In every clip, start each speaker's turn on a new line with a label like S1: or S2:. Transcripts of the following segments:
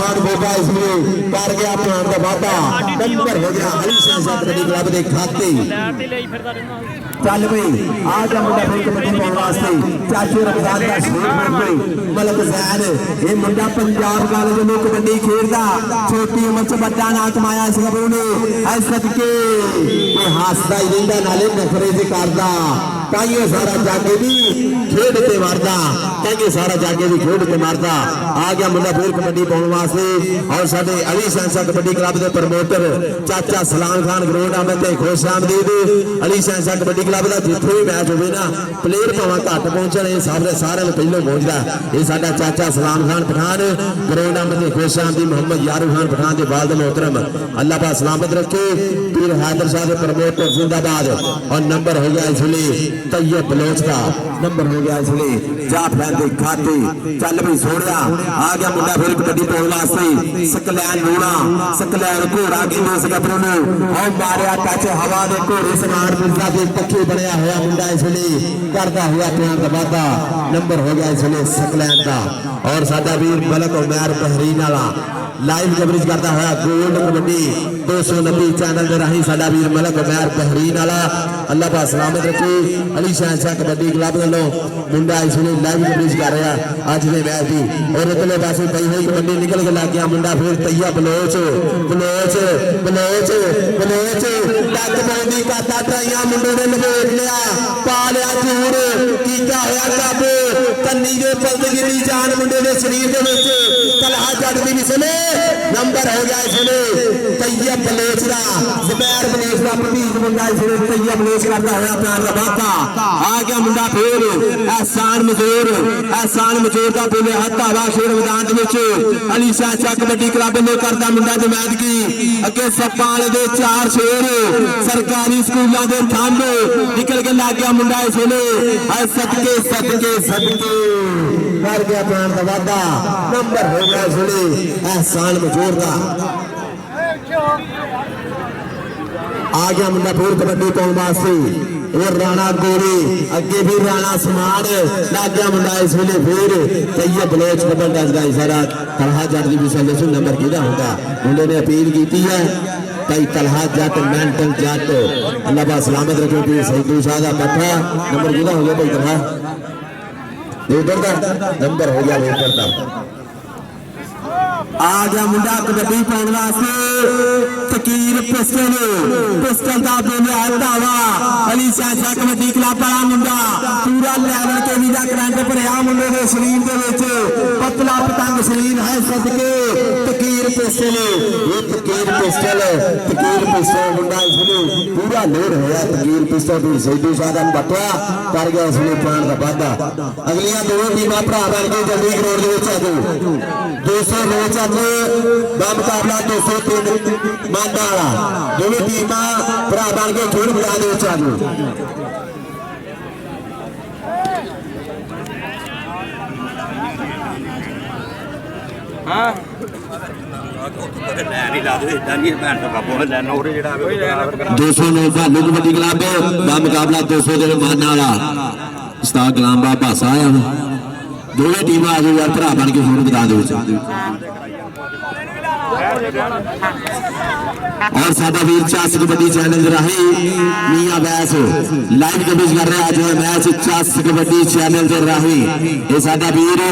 S1: खान होगा इसलिए कर गया प्राण का वादा नंबर हो गया हरी सिंह कबड्डी क्लब के खाते चल भाई आ जा मुंडा फिर कबड्डी पाने वास्ते चाचू रमजान का शरीर मलक जैन ये मुंडा पंजाब कॉलेज में कबड्डी खेलता छोटी उम्र च बड़ा नाम कमाया इस गबरू ने ऐ सदके ये हासदा ही रहिंदा नाले नखरे दी करदा ताइयो सारा जाके भी खेड ते मारदा कहेंगे सारा जाके भी खेड ते मारदा आ गया मुंडा फिर कबड्डी पाने वास्ते और साडे अली सैंसा कबड्डी क्लब के प्रमोटर चाचा सलाम खान ग्राउंड आमद ते खुश आमदीद अली सैंसा कबड्डी क्लब का जिथे भी मैच होवे ना प्लेयर भावें घट पहुंचण ये सारे पहलों पहुंचदा ये साडा चाचा सलाम खान पठान ग्राउंड आमद ते खुश आमदीद मोहम्मद यारूफ खान पठान के वालिद मोहतरम अल्लाह पाक सलामत रखे पीर हैदर शाह के प्रमोटर जिंदाबाद और नंबर हो गया इसलिए तैयब बलोच का नंबर हो गया इसलिए जा फैन दे खाते चल भी सोड़िया आ गया मुंडा फिर कबड्डी पाने वास्ते सकलैन लूणा सकलैन घोड़ा की उस गबरू ने और मारिया टच हवा दे घोड़े समान मिर्जा के पक्के बनया हुआ मुंडा इसलिए करता हुआ प्यार का वादा नंबर हो गया इसलिए सकलैन का और साडा वीर मलक उमैर बहरीन वाला लाइव कवरेज करता हुआ गोल्ड कबड्डी 290 चैनल के राही साडा वीर मलक उमैर बहरीन वाला अल्लाह पाक सलामत रखे अली शाह कबड्डी क्लब वालों मुंडा इसलिए लाइव कवरेज कर रहा अज के मैच की और इतने पासे पई हुई कबड्डी निकल के लग गया मुंडा फिर तैया बलोच बलोच बलोच बलोच टक पाउंदी काता ट्राइया मुंडे ने लपेट लिया पा लिया चूर कीता होया काबू कन्नी दे पलदगिरी जान मुंडे दे शरीर दे विच तलहा जड़ दी विसले नंबर हो गया इसलिए तैयब बलोच दा जुबैर बलोच दा भतीज मुंडा इसलिए तैयब बलोच करता हुआ प्यार का वादा आ गया मुंडा फिर एहसान मजूर दा बोले हत्थ आवा शेर मैदान दे विच अली शाह कबड्डी क्लब ने करदा मुंडा जमात की अगे सप्पा वाले दे चार शेर सरकारी स्कूलों के थंब निकल के लग गया मुंडा इसलिए सदके सदके सदके कर गया प्राण का वादा नंबर हो गया इसलिए एहसान मजूर का आ गया मुंडा फिर कबड्डी पाने वास्ते और राणा गोरी अगे भी राणा समान लग गया मुंडा इस वे फिर तैयब बलोच कबड्डी का इशारा तलहा जट की विशेष नंबर किहदा होगा मुंडे ने अपील की है कई तलहा जट मेंटल जट अल्लाह पाक सलामत रखे भी सैदू शाह का पट्ठा नंबर किहदा हो गया भाई तलहा लीडर का नंबर हो गया लीडर का आ गया मुंडा कबड्डी पाने वास्ते फकीर पिस्टल का बोलिया हटावा अली शाह कबड्डी क्लब वाला मुंडा पूरा लेवल के भी करंट भरिया मुंडे के शरीर के विच पतला पतंग शरीर है सदके फकीर पिस्टल ये फकीर पिस्टल मुंडा इसलिए पूरा लोड होया फकीर पिस्टल भी सैदू शाह का पट्टा कर गया इसलिए प्राण का वादा अगलियां दो टीमां भरा बन के जल्दी ग्राउंड के विच आ जाओ 200 मैच मुकाबला 203 मांडा वाला दोनों टीम भरा बन के खेल मैदान में आ जाओ दो सौ नौ भालू कबड्डी क्लब का मुकाबला 200 मांडा वाला उस्ताद गुलाम बाबा भासा आया दोनों टीम आ जाओ यार भरा बन के खेल मैदान में और साडा वीर चस कबड्डी चैनल राही मियां बैस लाइव कवरेज कर रहा है मैच चस कबड्डी चैनल के राही ये साडा वीर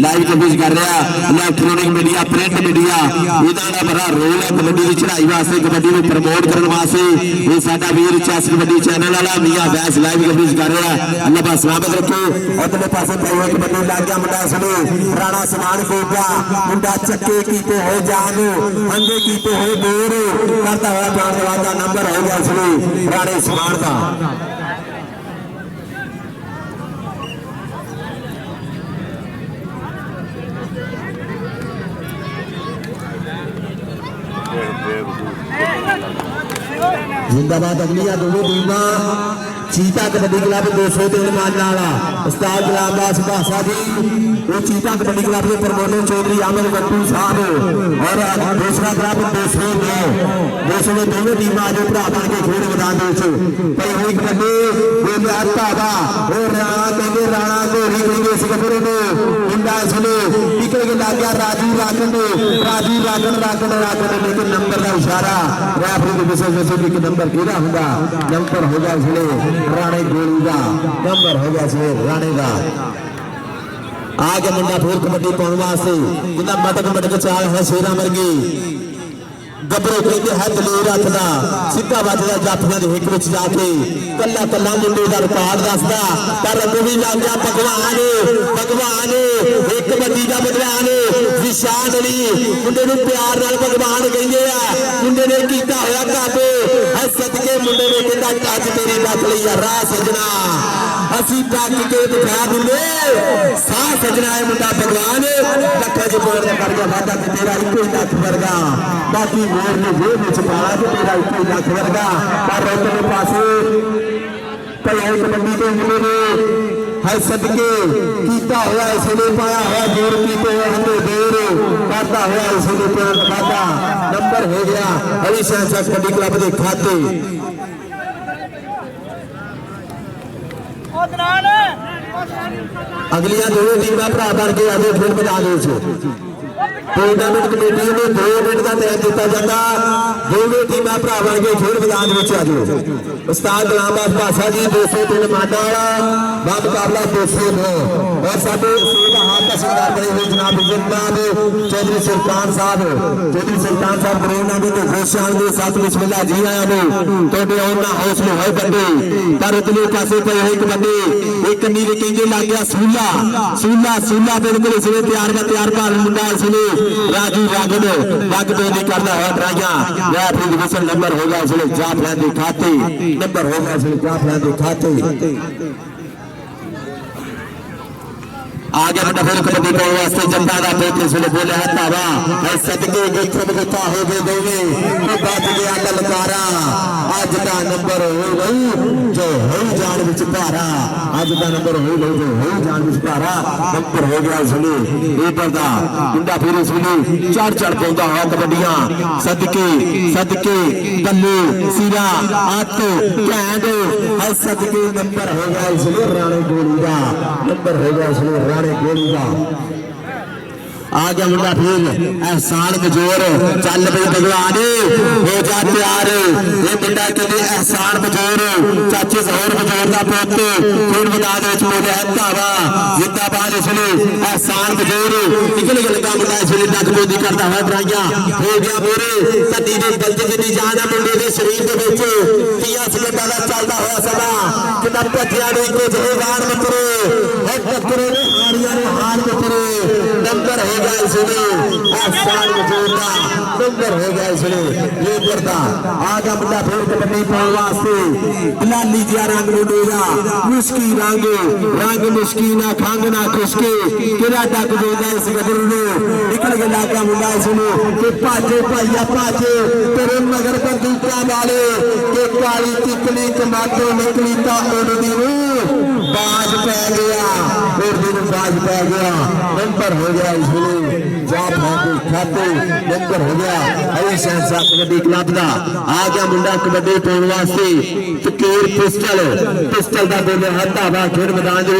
S1: लाइव कवरेज कर रहा इलैक्ट्रॉनिक मीडिया प्रिंट मीडिया इहदा बड़ा रोल है कबड्डी की चढ़ाई वास्ते कबड्डी को प्रमोट करने वास्ते ये साडा वीर चस कबड्डी चैनल वाला मियां बैस लाइव कवरेज कर रहा है अल्लाह पाक सलामत रखे उधरले पासे पई कबड्डी लग गया मुंडा सुनो राणा समान को गया मुंडा चक्के कीते हो जान अंधे कीते हो दूर करता हुआ प्यार का नंबर हो गया इसलिए राणे समान का जिंदाबाद अगलिया दोनों टीम चीता कबड्डी क्लब 203 मानने वाला उस्ताद गुलाम दास भासा जी वो चीता कबड्डी क्लब के प्रमोटर चौधरी आमिर गट्टू साहब और दूसरा क्लब 202 दोनों टीम आज भरा बन के खेल मैदान हुई कबड्डी राणा गोरी इस गबरू मुंडा इसलिए निकल के लग गया राजू रागन लेकिन नंबर का इशारा रेफरी के विशेष से एक नंबर किहदा हुंदा नंबर हो गया इसलिए राणे गोली का नंबर हो गया इसलिए राणे का आ गया मुंडा फिर कबड्डी पाने वास्ते जिन्ना मटक चाल है शेरा वर्गी गबरू कहते है दलेर हथ का सीधा बजदा जाफियां दे हिक विच जाके कला मुंडे का रिकॉर्ड दसदा पर अगों भी लग गया भगवान एक कबड्डी का भगवान विशाल अली मुंडे नूं प्यार नाल भगवान कहंदे आ मुंडे ने कीता होया काबू है सदके मुंडे ने कहंदा टच तेरी दस लई आ राह सजना असी टक के दिखा दिंदे सा सजना है मुंडा भगवान लखा च बोल कर गया वादा कि तेरा इको ही लख वर्गा बाकी मोर ने जेब विच पाया कि तेरा इको ही लख वर्गा पर उधरले पासे भैया कबड्डी के मुंडे ने है सदके कीता होया इसने पाया होया दूर कीते हुए देर करता होया इसने प्यार वादा नंबर हो गया हरीशंकर साहब कबड्डी क्लब के खाते अगलियां दोनों टीम भरा बन के आगे फिर मैदान टूर्नामेंट कमेटी ने 2 मिनट का टाइम दिता जाता दोनों टीम भरा बन के फिर मैदान में आ जाओ उस्ताद गुलाम भाषा जी 203 माटा वाला मुकाबला 209 और साडे सेवा हाथ का सरदार बने हुए जनाब इज्जतमान चौधरी सुल्तान साहब करोना के घोषणा के साथ बिस्मिल्लाह जी आया ने तोड़े और हौसले होए बंदे पर उतले पासे पे एक बंदे एक नीर कहंगे लग गया सूला बिल्कुल इसने तैयार कर मुंडा इसने राजू रागन नहीं करना है ड्राइया या फिर डिवीजन नंबर होगा इसलिए जाफिया दिखाते नंबर होगा इसलिए जाफिया दिखाते आगे बड़ा फिर कबड्डी के वास्ते जनता का पेट इसलिए बोले है तावा है सदके गुत्थम गुत्था हो गए दोगे बात गया ललकारा आज का नंबर हो गई जो हो जान विच भारा आज का नंबर हो गई जो हो जान विच भारा नंबर हो गया इसलिए ये पर्दा मुंडा फिर इसलिए चढ़ पौंदा है कबड्डियां सदके बल्लू सीरा आत कैंड है सदके नंबर हो गया इसलिए राणे गोली का नंबर हो गया इसलिए राणे गोली का आ गया मुंडा फिर एहसान मजोर चल पई भगवान हो जा तैयार ये मुंडा कहते एहसान मजोर चाचे जहर मजोर का पुत फिर मैदान में बोले है धावा जिंदाबाद इसलिए एहसान मजोर निकल के लगा मुंडा इसलिए नकबोदी करता है ड्राइया हो गया मोरे कदी ने गलती की जान है मुंडे के शरीर के विच 30 सेकंड का चलता हुआ समा कितना भज्जिया ने को जहेवान मित्रो है टक्करे ने हारिया ने हार मित्रो नंबर हो गया इसलिए एहसान मजोर का नंबर हो गया इसलिए ये करता आगा मुंडा फिर कबड्डी पाने वास्ते लाली जिया रंग मुंडेगा मुश्की रंग मुश्की ना खंग ना खुशके केड़ा डक देगा इस गदर ने निकल के लागा मुंडा इसलिए कि भाजे भाइया भाजे तेरे मगर बंदूका वाले के काली तिकली कमातो निकली ता उड़दी नूं बाज पै गया उड़दी नूं बाज पै गया नंबर हो गया इसलिए जाप खाते नंबर हो गया हरीशंकर साहब कबड्डी क्लब का आ गया मुंडा कबड्डी पाने वास्ते फकीर पिस्टल का बोले है धावा खेड मैदान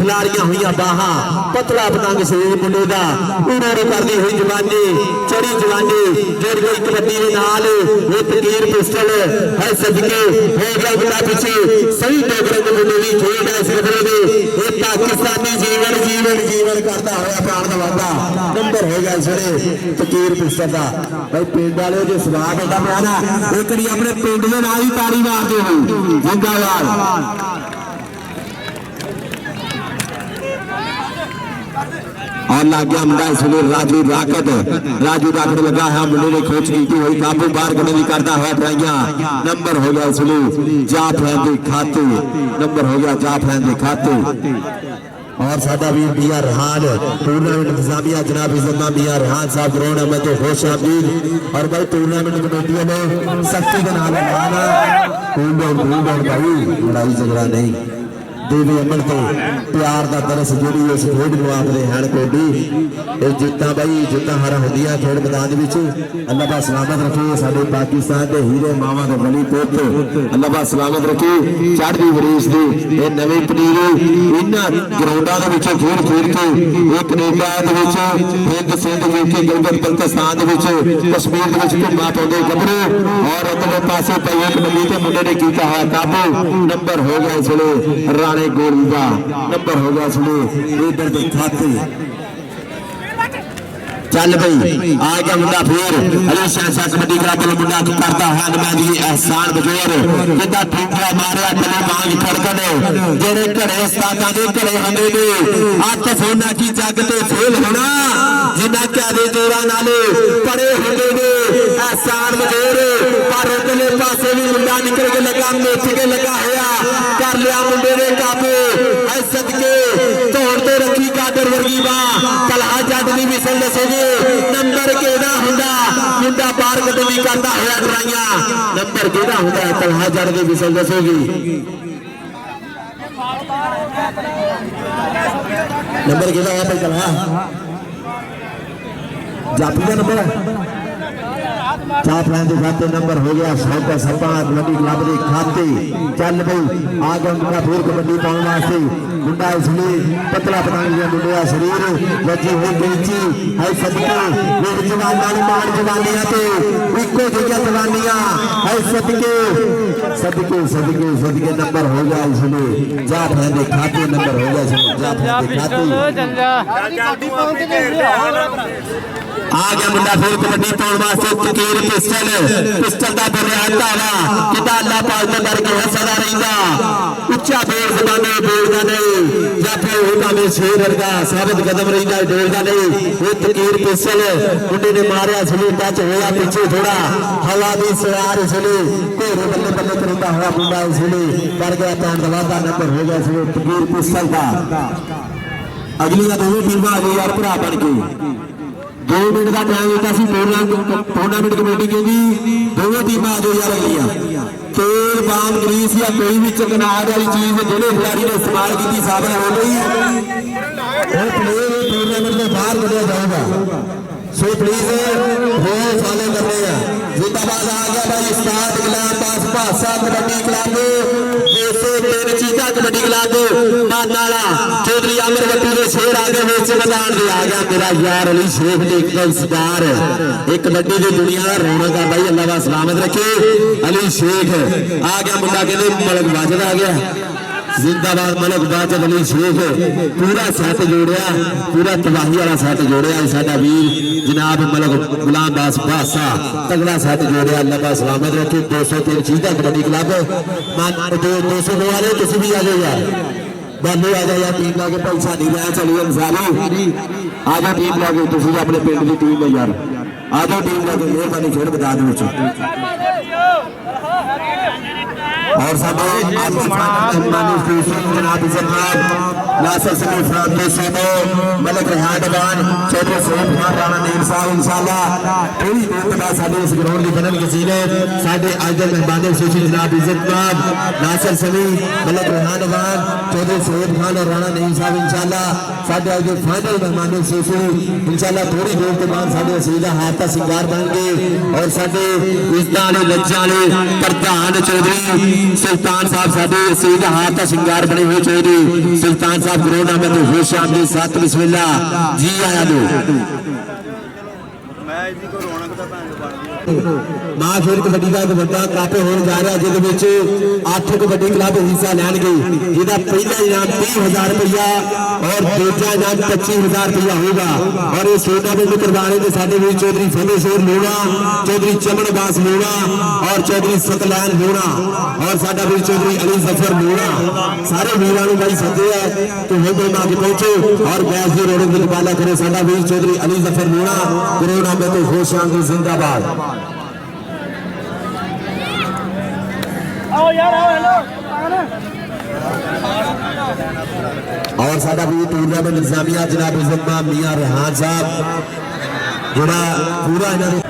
S1: खिलाड़ियां हुई बाहां पतला पतंग शरीर मुंडे का उड़ोड़ी करनी हुई जवानी चढ़ी जवानी जुड़ गई कबड्डी के नाल ये फकीर पिस्टल है सदके हो गया मुंडा पीछे सही डोगरे के मुंडे की खेड है इस खतरे में ये पाकिस्तानी जीवन करता हुआ प्राण का वादा नंबर हो गया इसलिए फकीर पिस्टल का भाई पिंड वाले जो सवाल बेटा पाना एक अपने पिंड के नाल ही ताली मारते हो जिंदाबाद और लग गया मुंडा इसलिए राजू राकत लगा है मुंडे ने खोज की हुई काबू बार करने की करता है ड्राइया नंबर हो गया इसलिए जाफिया खाते नंबर हो गया जाफिया खाते और साडा वीर बिया रहान टूर्नामेंट इंतजामिया जनाब इज्जतमान बिया रहान साहब ग्राउंड में तो खुश आमदीद और भाई टूर्नामेंट कमेटी ने सख्ती के नाल लगाना कूल डाउन भाई लड़ाई झगड़ा नहीं देवी अमन तो प्यार का तरस जी उस खेड में आपने हैन कोडी ये जित्ता बई जित्ता हारा होंदियां खेड मैदान में अल्लाह पाक सलामत रखे साडे पाकिस्तान के हीरे मावा के बली पुत अल्लाह पाक सलामत रखे चढ़दी वरीस दी ये नवीं पनीरी इन्हां ग्राउंडां दे विच खेड खेड के ये कनेडा दे विच हिंद सिंध यूके गिलगित बल्तिस्तान दे विच कश्मीर दे विच घुम्मा पाउंदे गबरू और अगले पासे पई एक नवी ते मुंडे ने कीता है काबू नंबर हो गया इसले राणे गोली का नंबर हो गया इसले इधर के खाते चल भाई आ गया मुंडा फिर अली शाह कबड्डी क्लब वाला मुंडा करता है नुमाइंदगी एहसान बजोर किदा ठुकरा मारिया गले मांग फड़कने जेड़े घड़े उस्तादां दे घड़े हंदे ने अत सोना की जग ते फेल होना जिन्ना क्यादे जोड़ा नाले पड़े होंदे ने एहसान बजोर पर उधरले पासे भी मुंडा निकल के लगा मिच के लगा होया कर लिया मुंडे ने काबू ऐ सदके तोड़ तो रखी कादर वर्गी बा कलहा जट दी विसल दसेगी नंबर केड़ा हुंदा मुंडा पार कदमी करता होया डराइया नंबर केड़ा हुंदा कलहा जट दी विसल दसेगी नंबर केड़ा है भाई कलहा जापी का नंबर चाप लाइन खाते नंबर हो गया 100 का सपा कबड्डी क्लब के खाते चल भाई आ गया मुंडा फिर कबड्डी पाने वास्ते मुंडा इसलिए पतला पतंग दिया मुंडे का शरीर वजी हुई बेची है सदके वीर जवाना मान जवानियां ते इको जिहा जवानियां है सदके सदके सदके सदके नंबर हो गया इसलिए जा फैंदे खाते नंबर हो गया इसलिए जा फैंदे खाते आ गया मुंडा फिर कबड्डी पाने वास्ते तकीर पिस्टल का बरिया धावा किदा अल्लाह पाक दे करके हसदा रहिंदा उच्चा बोल जबाने बोलदा नहीं या फिर होता में शेर वर्गा साबित कदम रहिंदा डोलदा नहीं वो तकीर पिस्टल मुंडे ने मारिया सली टच होया पीछे थोड़ा हवा दी सवार इसलिए घोड़े बल्ले बल्ले करता हुआ मुंडा इसलिए कर गया पैन दवादा नंबर हो गया इसलिए तकीर पिस्टल का अगली दोनों टीमां आ गई यार भरा बन के 2 मिनट का टाइम दिता सी टूर्नामेंट कमेटी कहती दोनों टीम आ जाओ यार अगलियां तेल बाम ग्रीस या कोई भी चकनाहट वाली चीज जो खिलाड़ी ने इस्तेमाल की साबित हो गई टूर्नामेंट में बाहर कढ़िया जाएगा सो प्लीज वो फॉलो कर रहे हैं जिंदाबाद आ गया भाई स्टार्ट क्लब पास पासा कबड्डी क्लब 203 चीता कबड्डी क्लब मानाला चौधरी आमिर भट्टू के शेर आगे विच मैदान दे आ गया मेरा यार अली शेख ने एकदम स्टार एक कबड्डी की दुनिया का रौनक है भाई अल्लाह का सलामत रखे अली शेख आ गया मुंडा कहते मलक वाजद आ गया जिंदाबाद मलक वाजद अली शेख पूरा सैट जोड़िया पूरा तबाही वाला सैट जोड़िया साडा वीर जनाब मलक गुलाम दास भासा तगड़ा सैट जोड़िया अल्लाह का सलामत रखे 203 चीता कबड्डी क्लब 202 वाले तुम भी आ जाओ यार बालू आ जाओ यार टीम लाके भाई साडी लै चलिए इंसानो आ जाओ टीम लाके तुम अपने पिंड की टीम है यार आ जाओ टीम लाके मेहरबानी खेड मैदान और सब जनाब नासिर समीर फ्रांतो सोनो मलिक रेहान दवान चौधरी सईद खान राणा नीम साहब इंशाअल्लाह थोड़ी देर के बाद साडे इस ग्राउंड की बनन वसीले साडे अज दे मेहमान विशेष जनाब इज्जत नाब नासिर समीर मलिक रेहान दवान चौधरी सईद खान और राणा नीम साहब इंशाअल्लाह साडे अज दे फाइनल मेहमान विशेष इंशाअल्लाह थोड़ी देर के बाद साडे सीधा हाथ का सिंगार बन गए और साडे इज्जत वाले लज्जा वाले प्रधान चौधरी सुल्तान साहब साडे सीधा हाथ का सिंगार बने हुए चौधरी सुल्तान साहब ग्राउंड में तो खुश आमदी साथ बिस्मिल्लाह जी आया दो मां फिर कबड्डी का एक बड़ा कप होने जा रहा जिसे 8 कबड्डी क्लब हिस्सा लैनगे जिसका पहला इनाम 30,000 रुपया और दूसरा इनाम 25,000 रुपया होगा और इस टूर्नामेंट करवाने में साडे वीर चौधरी फतेह शेर लोड़ा चौधरी चमन दास लोड़ा और चौधरी सतलैन लोड़ा और साडा वीर चौधरी अली जफर लोड़ा सारे वीरों को भाई सदे है तो हम दोनों आगे पहुंचो और गैस की रोड की निकाला करे साडा वीर चौधरी अली जफर लोड़ा करोड़ा में तो खुश आंदी जिंदाबाद और साडा भी टूर्नामेंट इंतजामिया जनाब इज्जत मियां रेहान साहब जोड़ा पूरा इन्होंने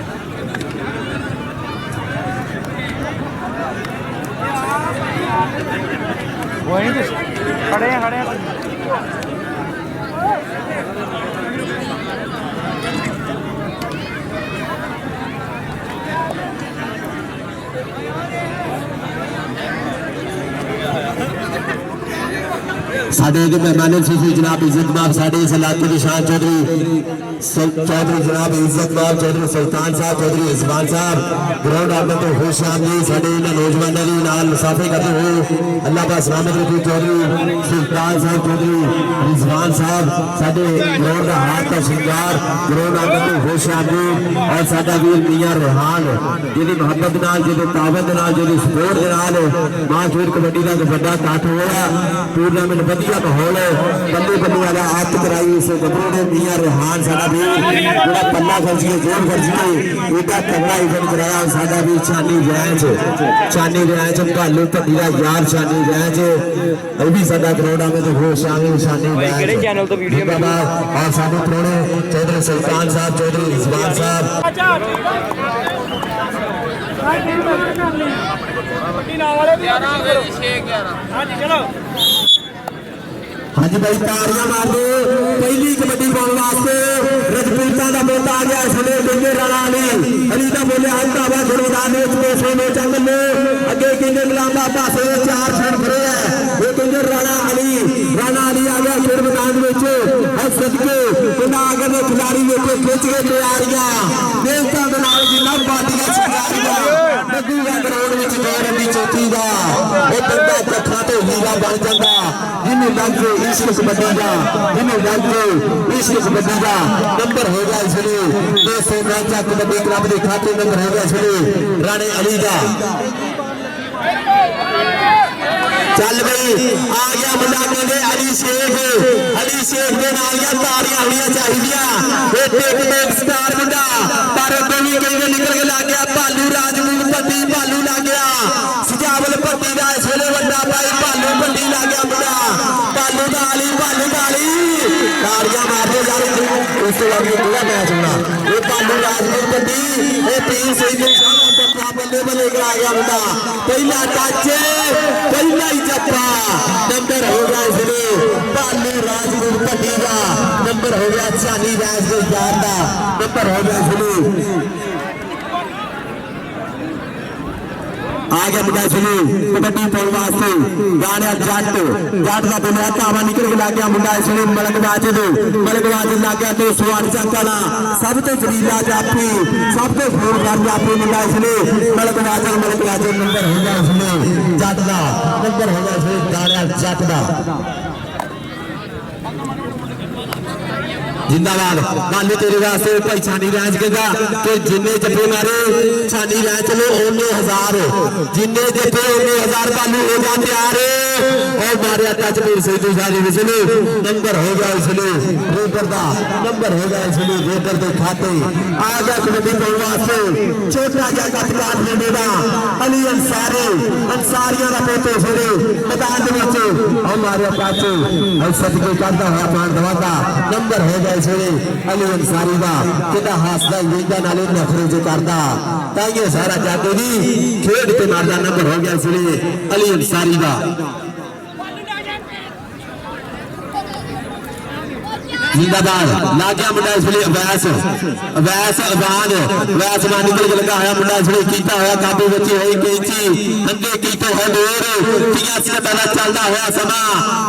S1: साडे मेहमान सूफी जनाब इज्जत माफ साडे इस इलाके के शान चौधरी जनाब इज्जत माफ चौधरी सुल्तान साहब चौधरी इस्मान साहब ग्राउंड आपने तो खुश आमदी साडे इन नौजवानों की नाल मुसाफे करते हुए अल्लाह पाक सलामत रखे चौधरी सुल्तान साहब चौधरी रिजवान साहब साडे ग्राउंड का हाथ का श्रृंगार ग्राउंड आपने तो खुश आमदी और साडा वीर मियां रेहान जिहदी मोहब्बत नाल जिहदे ताबत नाल जिहदी सपोर्ट दे नाल मां खेड कबड्डी का बड़ा इकट्ठ होया टूर्नामेंट बढ़िया माहौल बल्ले बल्ले वाला आत कराई इस गबरू ने मियां रेहान साडा भी बड़ा पल्ला खर्च के जोर खर्च के एडा तगड़ा इवेंट कराया साडा भी चानी रैंच भालू भट्टी का यार चानी रैंच ये भी साडा ग्राउंड में तो हो शामिल चानी रैंच और साडे प्रोणे चौधरी सुल्तान साहब चौधरी रिजवान साहब हाँ जी भाई तारियां मार दो पहली कबड्डी पाने वास्ते रजपूता का बोलता आ गया इसने डेंगे राणा अली का बोले हल्का हुआ मैदान में चंद में अगे किंगे गुलाम बाबा से 4 छड़ खड़े है वो किंगे राणा अली आ गया खेल मैदान में और सदके उन्हें आगे के खिलाड़ी वेखे खिंच के तैयारियां देवता के नाल जिन्ना पार्टियां तैयारियां लगूगा ग्राउंड में गौरव की चौथी का वो बंदा चखा तो हीरा बन जाता जिन्हें लग गए इश्क कबड्डी का जिन्हें लग गए इश्क कबड्डी का नंबर हो गया इसलिए 200 मैच कबड्डी क्लब के खाते नंबर हो गया इसलिए राणे अली का चल भाई आ गया मुंडा कहते अली शेख के नाल या तारियां होनी चाहिए एक स्टार मुंडा पर दोनों कहीं निकल के लग गया भालू राजपूत भट्टी भालू लग गया सजावल भट्टी का इस वेले बड़ा भाई भालू भट्टी लग गया मुंडा भालू का अली तारियां मार दो यार उस तो आगे पूरा मैच होना ये भालू राजपूत भट्टी ये तीन सही बल्ले बल्ले आ गया मुंडा पहला टच पहला ही चप्पा नंबर हो गया इसलिए भालू राजपूत भट्टी का नंबर हो गया चानी रैंच के यार का नंबर हो गया इसलिए आ गया मुंडा इसलिए कबड्डी पाने वास्ते गाने जट का बुनियाद धावा निकल के लग गया मुंडा इसलिए मलक वाजिद लग गया तो स्वाद चक्का सब तो जलीला जापी सब तो जोरदार जापी मुंडा इसलिए मलक वाजिद नंबर हो गया इसलिए जट का नंबर हो गया इसलिए गाने जट का जिंदाबाद भालू तेरे वास्ते भाई छानी रैंच केगा कि जिन्ने जफे मारे छानी रैंच लो ओने 1000 जिन्ने जफे ओने 1000 भालू हो जा तैयार और मारे टच मेरे से दूसरे विसले नंबर हो गया इसलिए रेडर का नंबर हो गया इसलिए रेडर के खाते आ गया कबड्डी पाने वास्ते छोटा जा कटकार लेनेगा अली अंसारियों का पोते फिरे मैदान में और मारे पाचे और सदके करता है पान दवाता नंबर हो गया अली अंसारी का कितना हासदा वेंदा नाले नखरे जो करता ताइए सारा जाते भी खेड पे मारदा नंबर हो गया इसलिए अली अंसारी का जिंदाबाद लागिया मुंडा इसलिए अवैस मां निकल के लगा है मुंडा इसलिए कीता होया काबू बची होई कैची अंधे कीते हो दूर 83 का चलता होया समा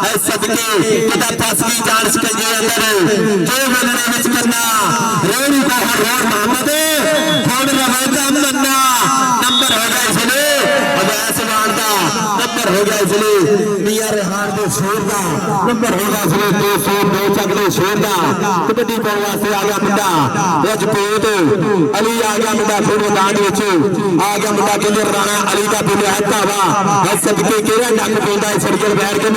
S1: है सदके किता फस की जान सकंजे अंदर जो बनने विच करना रेडी का हर मोहम्मद फोन रहेगा मन्ना नंबर हो गया इसलिए अवैस मान का नंबर हो गया इसलिए मियां रेहान दे शोर का नंबर हो गया इसलिए 202 चगले शोर कबड्डी पाने वास्ते आ गया मुंडा रजपूत अली आ गया मुंडा फिर मैदान आ गया मुंडा कहते राणा अली का बोलिया धावा सदके केड़ा डक पाਉਂਦਾ सर्कल बैठ के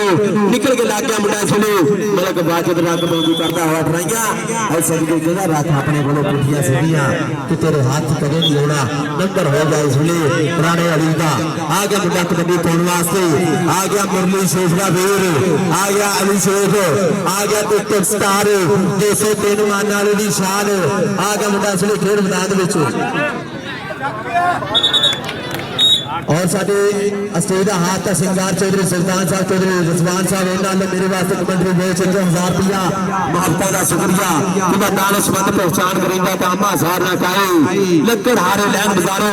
S1: निकल के लग गया मुंडा इसलिए मलक वाजिद रंग बंदी करता हुआ ट्राइया सदके केड़ा रख अपने को पुठिया सीधियां कि तेरे हाथ कदे नहीं होना नंबर हो गया इसलिए राणे अली का आ गया मुंडा कबड्डी पाने वास्ते आ गया मुरली शेख का वीर आ गया अली शेख आ गया तो स्टार 203 मान वाले की शान आ गया मुंडा इसलिए खेल मैदान और साडे स्टेज का हाथ का सिंगार चौधरी सुल्तान साहब चौधरी रिजवान साहब उन्होंने मेरे वास्ते कमेंट्री भेज 1000 रुपया माफता का शुक्रिया कि मैं दानिशमंद पहचान करेंगे कामा सार ना काए लक्कड़ हारे लैन बाजारो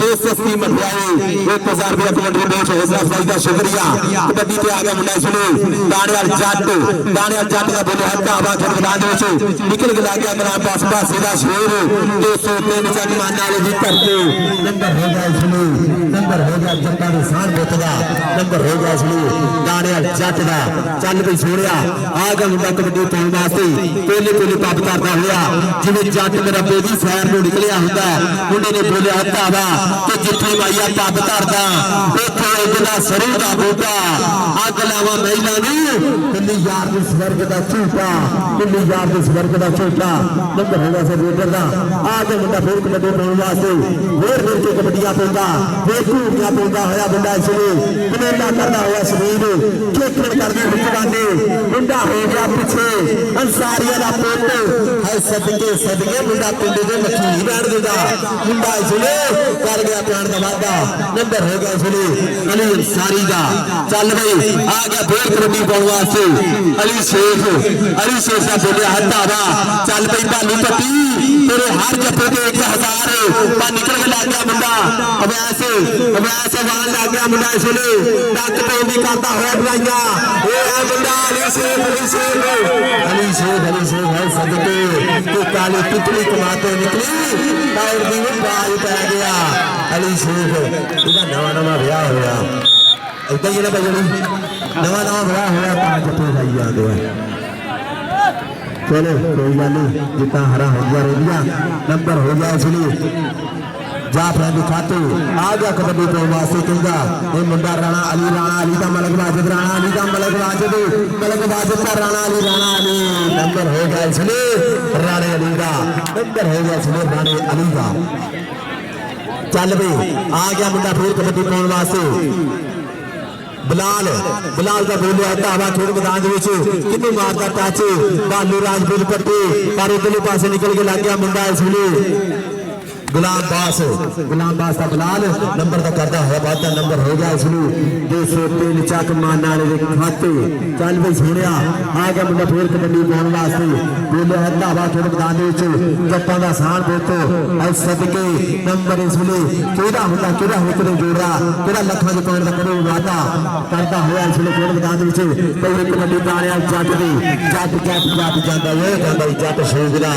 S1: जो सस्ती मठियाई 1000 रुपया कमेंट्री भेज हौसला अफजाई का शुक्रिया कबड्डी पे आ गया मुंडा सुनो दानियाल जट का बोले हत्ता आवाज मैदान दे निकल के लाग गया मेरा पास पास सीधा शेर 203 चक मान वाले भी करते नंबर हो गया सुनो नंबर हो गया जट्टा दे सार बोतदा नंबर हो गया सुनो दानियाल जट दा चल भी सोनिया आ गया मुंडा कबड्डी पाउण वास्ते पहले पब करदा होया जिवें जट मेरा बेदी सैर नु निकलिया हुंदा मुंडे ने बोलिया हत्ता वा कि जिथे माईया पब करदा उत्थे इतना सरू दा बूटा अग लावा महिला नु किन्नी यार दे स्वर्ग दा झूठा किन्नी यार दे स्वर्ग दा झूठा नंबर हो गया से लीडर दा आ गया मुंडा फिर कबड्डी पाउण वास्ते फिर के कबड्डियां पाउंदा फिर घूमिया पाउंदा होया मुंडा इसने कनेडा करदा होया शरीर खेखड़ करदे हुकमाने मुंडा हो गया पिछे अंसारिया दा पुत है सदके मुंडा पिंड दे मक्खी नहीं बैठ देता मुंडा इसने कर गया प्राण दा वादा नंबर हो गया इसने अली अंसारी दा चल भाई आ गया फिर कबड्डी पाउण वास्ते अली शेख दा बोलिया हत्ता वा चल भाई भालू पट्टी तेरे हर जफे ते 1000 पा निकल के लग गया मुंडा अभ्यास वाल लग गया मुंडा इसने डक पे भी करता होया डराइया ये है मुंडा अली शेख है सदके तो काली तितली कमाते निकली और दी बाज पै गया अली शेख इदा नवा ब्याह होया इदा ही ना भाई नवा ब्याह होया पांच जफे खाई जाते हैं चलो कोई गल नहीं जितना हरा हो गया रोलिया नंबर हो गया इसलिए जाफर की खाते आ गया कबड्डी पाउण वास्ते कहंदा ये मुंडा राणा अली दा मलक वाजिद राणा अली दा मलक वाजिद का राणा अली नंबर हो गया इसलिए राणे अली दा नंबर हो गया इसलिए राणे अली दा चल बे आ गया मुंडा फिर कबड्डी पाउण वास्ते बिलाल का बोलिया धावा खेल मैदान किन्नू मारता टच भालू राजपूत पट्टी पर उधरले पासे निकल के लग गया मुंडा इसलिए गुलाम बास का बिलाल नंबर का करता है वादा नंबर हो गया इसलिए 203 चक मान वाले खाते चल भाई सुनिया आ गया मुंडा फिर कबड्डी पाउण वास्ते बोलिया है धावा खेल मैदान जट्टां दा सान बोतो ऐ सदके नंबर इसलिए केड़ा हुंदा केड़ा होकरे जोड़ा केड़ा लखां दे पाउण दा करो वादा करता होया इसलिए खेल मैदान कोई कबड्डी पाणिया जट दी जट जांदा ये कहंदा जट शोगदा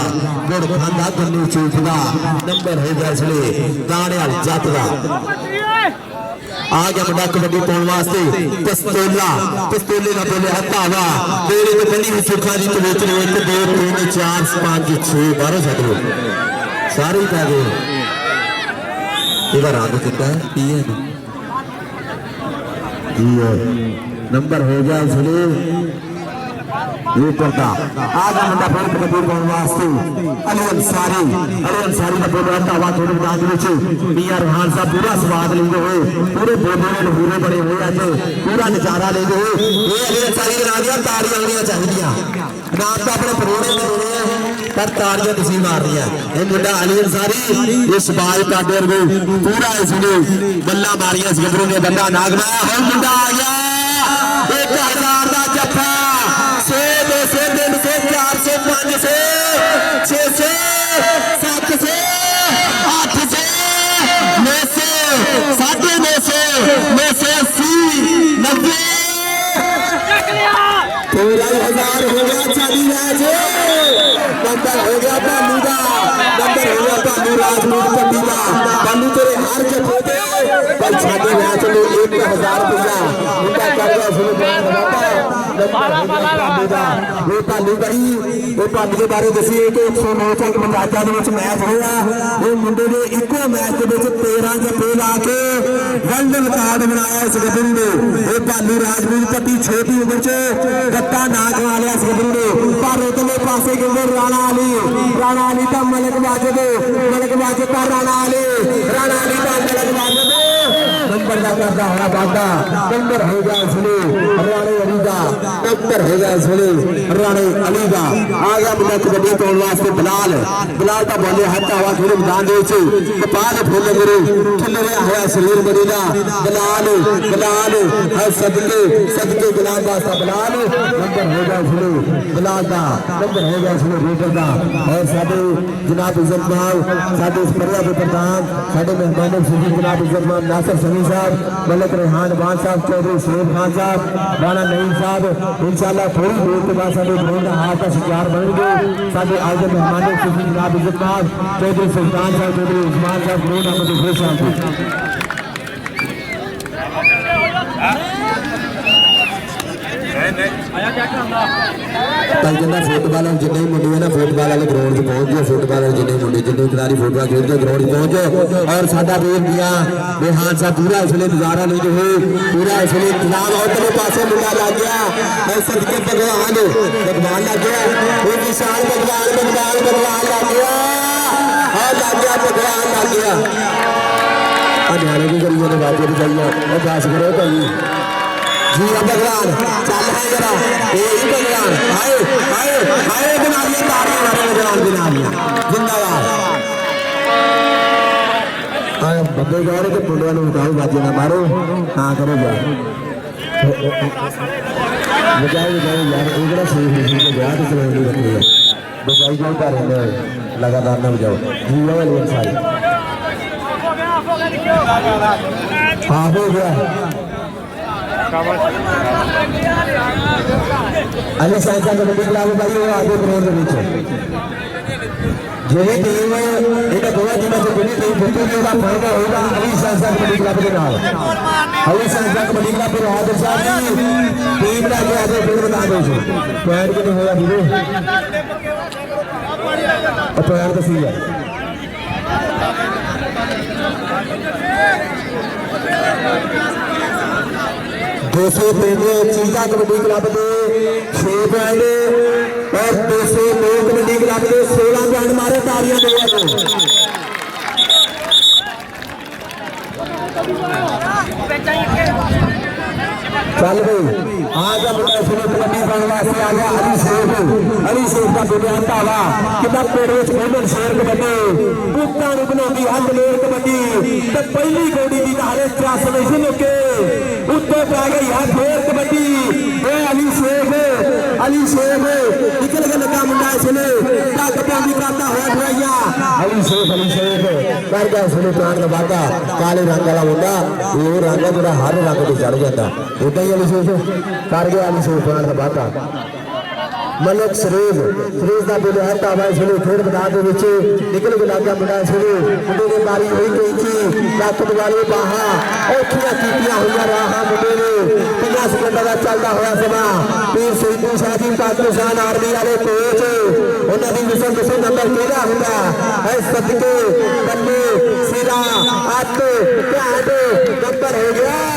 S1: गुड़ खांदा गन्नू चूकदा नंबर हो गया इसलिए दानियाल जट दा आ गया मुंडा कबड्डी पाउण वास्ते पिस्तौले का बोले हत्ता वा तेरे ते बनी हुई सुखा दी तो वेच 1 2 3 4 5 6 12 सकरो सारे पै गए इधर रंग कितना है की है नंबर हो गया इसलिए ये करता आगे मुंडा फिर कबड्डी पाउण वास्ते अली अंसारी का बोल रहा था थोड़े मैदान में मियां रुहान साहब पूरा स्वाद लेंगे हुए पूरे बोलने में पूरे बड़े हुए आज पूरा नजारा लेंगे हुए ये अली अंसारी के नाम दिया ताड़ियां होनी चाहिए नाम तो अपने परोड़े में देने पर ताड़ियां नसीब मार रही है ये मुंडा अली अंसारी इस बाज काटे को पूरा इसने बल्ला मारिया इस गबरू ने बंदा नाग माया हो मुंडा आ गया 1000 का जफा 6 2 से 3 से 4 से 5 से 6 से 7 से 8 से 9 से 9.5 से 9 से 80 90 13,000 हो गया चाली मैच नंबर हो गया भालू का नंबर हो गया भालू राजपूत पट्टी का भालू तेरे हर जफे पे पर छाटे मैच में 1,000 रुपया उनका कर गया शुरू भालू भालू के बारे दसिए कि 109 चक पंचायतां मैच होया ये मुंडे ने इको मैच 13 जफे ला के वर्ल्ड रिकॉर्ड बनाया इस गबरू ने ये भालू राजपूत पट्टी छोटी उम्र च गत्ता ना कमा लिया इस गबरू ने पर उतले पासे कहते राणा अली का मलक वाजिद का राणा अली का मलक वाजिद नंबर का करता होना बादा नंबर हो गया इसलिए राणे अली का नंबर हो गया इसलिए राणे अली का आ गया मुंडा कबड्डी पाने वास्ते बिलाल बिलाल का बोले हटा हुआ थोड़े मैदान दे कपाल फुल गुरु खिलरिया हुआ शरीर मदीना बिलाल बिलाल हर सदके सदके बिलाल वास्ता बिलाल नंबर हो गया इसलिए बिलाल का नंबर हो गया इसलिए रेडर का और साडे जनाब इज्जतमान साडे स्पर्धा के प्रधान साडे मेहमानों से जनाब इज्जतमान नासिर समी साहब मलिक रेहान बान साहब चौधरी शरीफ खान साहब राणा नईम साहब इंशाअल्लाह थोड़ी देर के बाद साडे ग्राउंड का हाथ का शिकार बनेंगे साडे आज के मेहमानों से जनाब इज्जतमान चौधरी सुल्तान साहब चौधरी उस्मान साहब ग्राउंड में खुश हैं जिन्ना फुटबॉल जिन्ने मुंडे ना फुटबॉल वाले ग्राउंड से पहुंच गए फुटबॉल जिन्ने मुंडे जिन्ने खिलाड़ी फुटबॉल खेलते ग्राउंड से पहुंचे और साडा वीर दिया बेहान साहब पूरा इसलिए नजारा लेते हुए पूरा इसलिए इंतजाम उधरले पासे मुंडा लग गया और सदके भगवान लग गया एक विशाल भगवान लग गया और लग गया भगवान लग गया न्याणे की करिए बात चाहिए और पास करो भाई जी भगवान चल रहे जरा यही भगवान आए आए आए बिनालियां तारियां मारो भगवान बिनालियां जिंदाबाद आए बब्बे जा रहे थे मुंडिया ने उठाओ बाजी ना मारो हाँ करो यार बजाओ बजाओ यार उगड़ा सही है तो ब्याह तो चलो नहीं रखनी है बजाई जाओ कर रहे हैं लगातार ना बजाओ जी वो वाली सारी हाँ हो गया अली साहब का कबड्डी क्लब भाई वो आगे ग्राउंड के नीचे यही टीम एक दो टीम से बनी टीम बिल्कुल का फायदा होगा अली साहब का कबड्डी क्लब के नाल अली साहब का कबड्डी क्लब के हाथ साहब जी टीम ला के आगे फिर बता दो पैर के नहीं होगा वीरो और पैर तो सही है दोसो चीजा कबड्डी क्लब के 6 पॉइंट और 202 कबड्डी क्लब के 16 पॉइंट मारे तारियां दो चल भाई आज कबड्डी पाने वास्ते आ गया अली शेख का बुनियाद धावा कितना पेड़ में खेलन शेर कबड्डी बूटा बनाती हंद लेर कबड्डी तो पहली गोडी की हाले 83 से लुके उत्ते पै गई है फिर कबड्डी अली शेख निकल के लगा मुंडा इसने टक पानी करता हुआ ड्राइया अली शेख कर गया इसने प्राण का वादा काले रंग वाला मुंडा वो रंग है जो हर रंग से चढ़ जाता उदा ही अली शेख कर गया अली शेख प्राण का वादा मलिक शरीफ का बोले है तावा इसलिए फिर मैदान के विच निकल के लग गया मुंडा इसलिए मुंडे ने मारी हुई गई थी ताकत वाली बाहा औखियां कीतियां हुई राह मुंडे ने 50 सेकंड का चलता हुआ समा पीर सईदू साजी पाकिस्तान आर्मी वाले कोच उन्होंने दी मिशन दसो नंबर केड़ा हुंदा है सदके बन्ने सिरा हथ ध्यान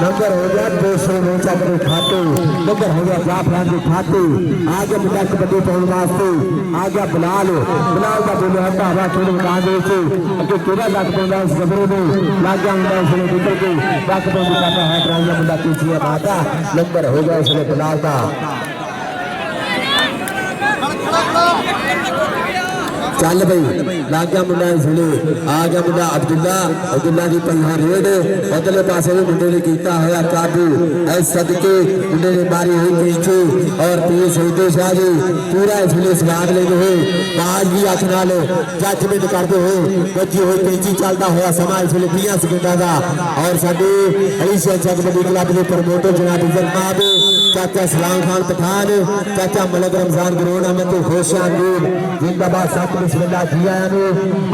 S1: नंबर हो गया 209 के खाते नंबर हो गया जाफरान के खाते आगे मुंडा कबड्डी पाने वास्ते आ गया बिलाल का बोले हटा हवा खेल मैदान अगे केड़ा लग पाता इस गबरे में लग गया मुंडा इसने निकल के लग पाने का है ड्राइया मुंडा पीछे माता नंबर हो गया इसने बिलाल का चल भाई लग गया मुंडा इसलिए आ गया मुंडा अब्दुल्ला की पल्ला रेड उधरले पासे भी मुंडे ने किया होया काबू इस सदके मुंडे ने मारी हुई पीछे और पीर सईदू शाह जी पूरा इसलिए स्वाद लेते हुए बाज भी हाथ नाल जजमेंट करते हुए बची हुई पीछे चलता हुआ समा इसलिए 20 सेकंड का और साडे अली शेख कबड्डी क्लब के प्रमोटर जनाब इज्जत चाचा सलाम खान पठान चाचा मलिक रमजान ग्राउंड अहमद खुश आमदीद जिंदाबाद साथ बिस्मिल्लाह जी आया ने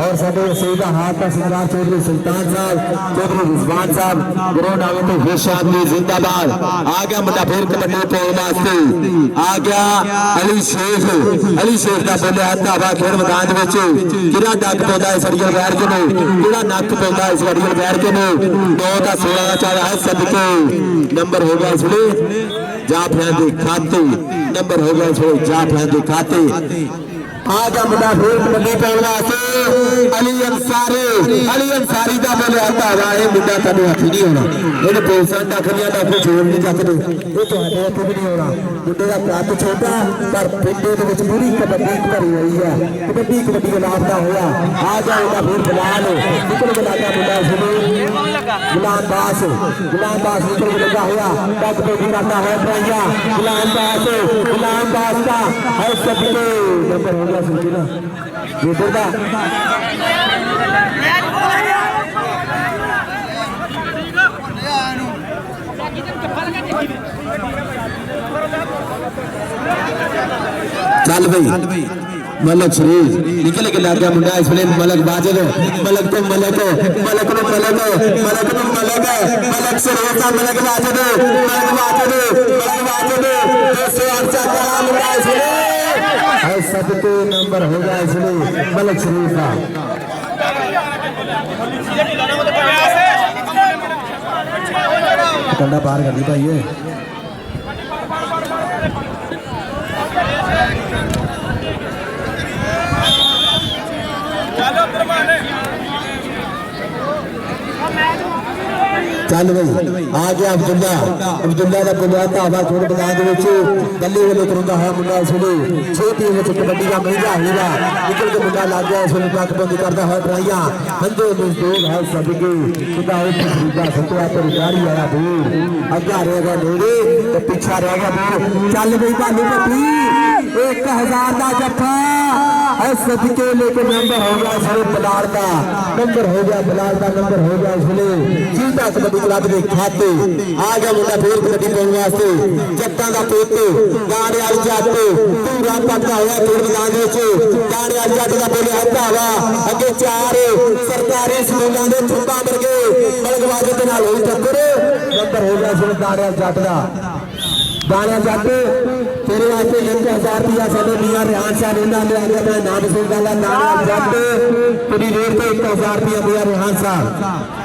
S1: और साडे सईदा हाथ का सरदार चौधरी सुल्तान साहब चौधरी रिजवान साहब ग्राउंड अहमद खुश आमदीद जिंदाबाद आ गया मुंडा फिर कबड्डी पाने वास्ते आ गया अली शेख का बोले हत्था हवा खेल मैदान विच किहड़ा डक पाउंदा इस अड़ियल बैर के ने किहड़ा नक पाउंदा इस अड़ियल बैर के ने 9 का 16 का चल है सदके नंबर हो गया इसलिए जाफरान के खाते नंबर हो गया इसलिए जाफरान के खाते आ गया मुंडा फिर कबड्डी पाउण वास्ते अली अंसारी दा बोले आता वा ये मुंडा तन्नू हथ नहीं होना इहने पोलसां टखरियां दा कोई जोड़ नहीं सकदे ये तुहाडे हथ भी नहीं होना मुंडे दा कद छोटा पर पिंडे दे विच पूरी कबड्डी भरी हुई है कबड्डी गुलाब दा होया आ गया मुंडा फिर बिलाल निकल के लागा मुंडा गुलाम बास निकल के लगा होया टक पे भी करता है भैया गुलाम बास का है सबके नंबर हो गया सुनती ना ये दुर्गा चल भाई मलक शरीफ निकल के लग गया मुंडा इस वे मलक बाजल मलक तो मलक मलक नो मलक मलक नो मलक मलक शरीफ का मलक बाजल दोस्तों अच्छा चला मुंडा इस वे सबके नंबर हो गया इसलिए मलक शरीफ का कंडा पार कर दी भाई ये चल भाई आ गया अब्दुल्ला का बुलाता हवा छोड़ मैदान गली वाले करूंगा है मुंडा इसलिए छोटी उम्र कबड्डी का महंगा हीरा निकल के मुंडा लग गया इसलिए नाकबंदी करता है ट्राइयां बंदे मजदूर है सबके खुदा खरीदा सत्या पर गाड़ी आया दूर अग्गा रहेगा नेड़े तो पीछा रहेगा दूर चल भाई भालू पट्टी 1000 का जफ्फा है सबके लेके नंबर हो गया इसलिए बलाल का नंबर हो गया नंबर हो गया इसलिए जीता कबड्डी क्लब के खाते आ गया मुंडा फिर कबड्डी पाउण वास्ते जट्टां दा पुੱਤ गाने वाली जट पूरा पटका होया खेल मैदान गाने वाली जट का बोले हटावा अगे 4 सरकारी स्कूलों के थुंबा वर्गे बलगवाजे के नाल होई टक्कर नंबर हो गया इसलिए गाने वाली जट का गाने जट तेरे वास्ते 1000 रुपया साडे मियां रिहान साहब इन्हां ने आके अपना नाम सुन गाला नाम जट पूरी रेट पे 1000 रुपया मियां रिहान साहब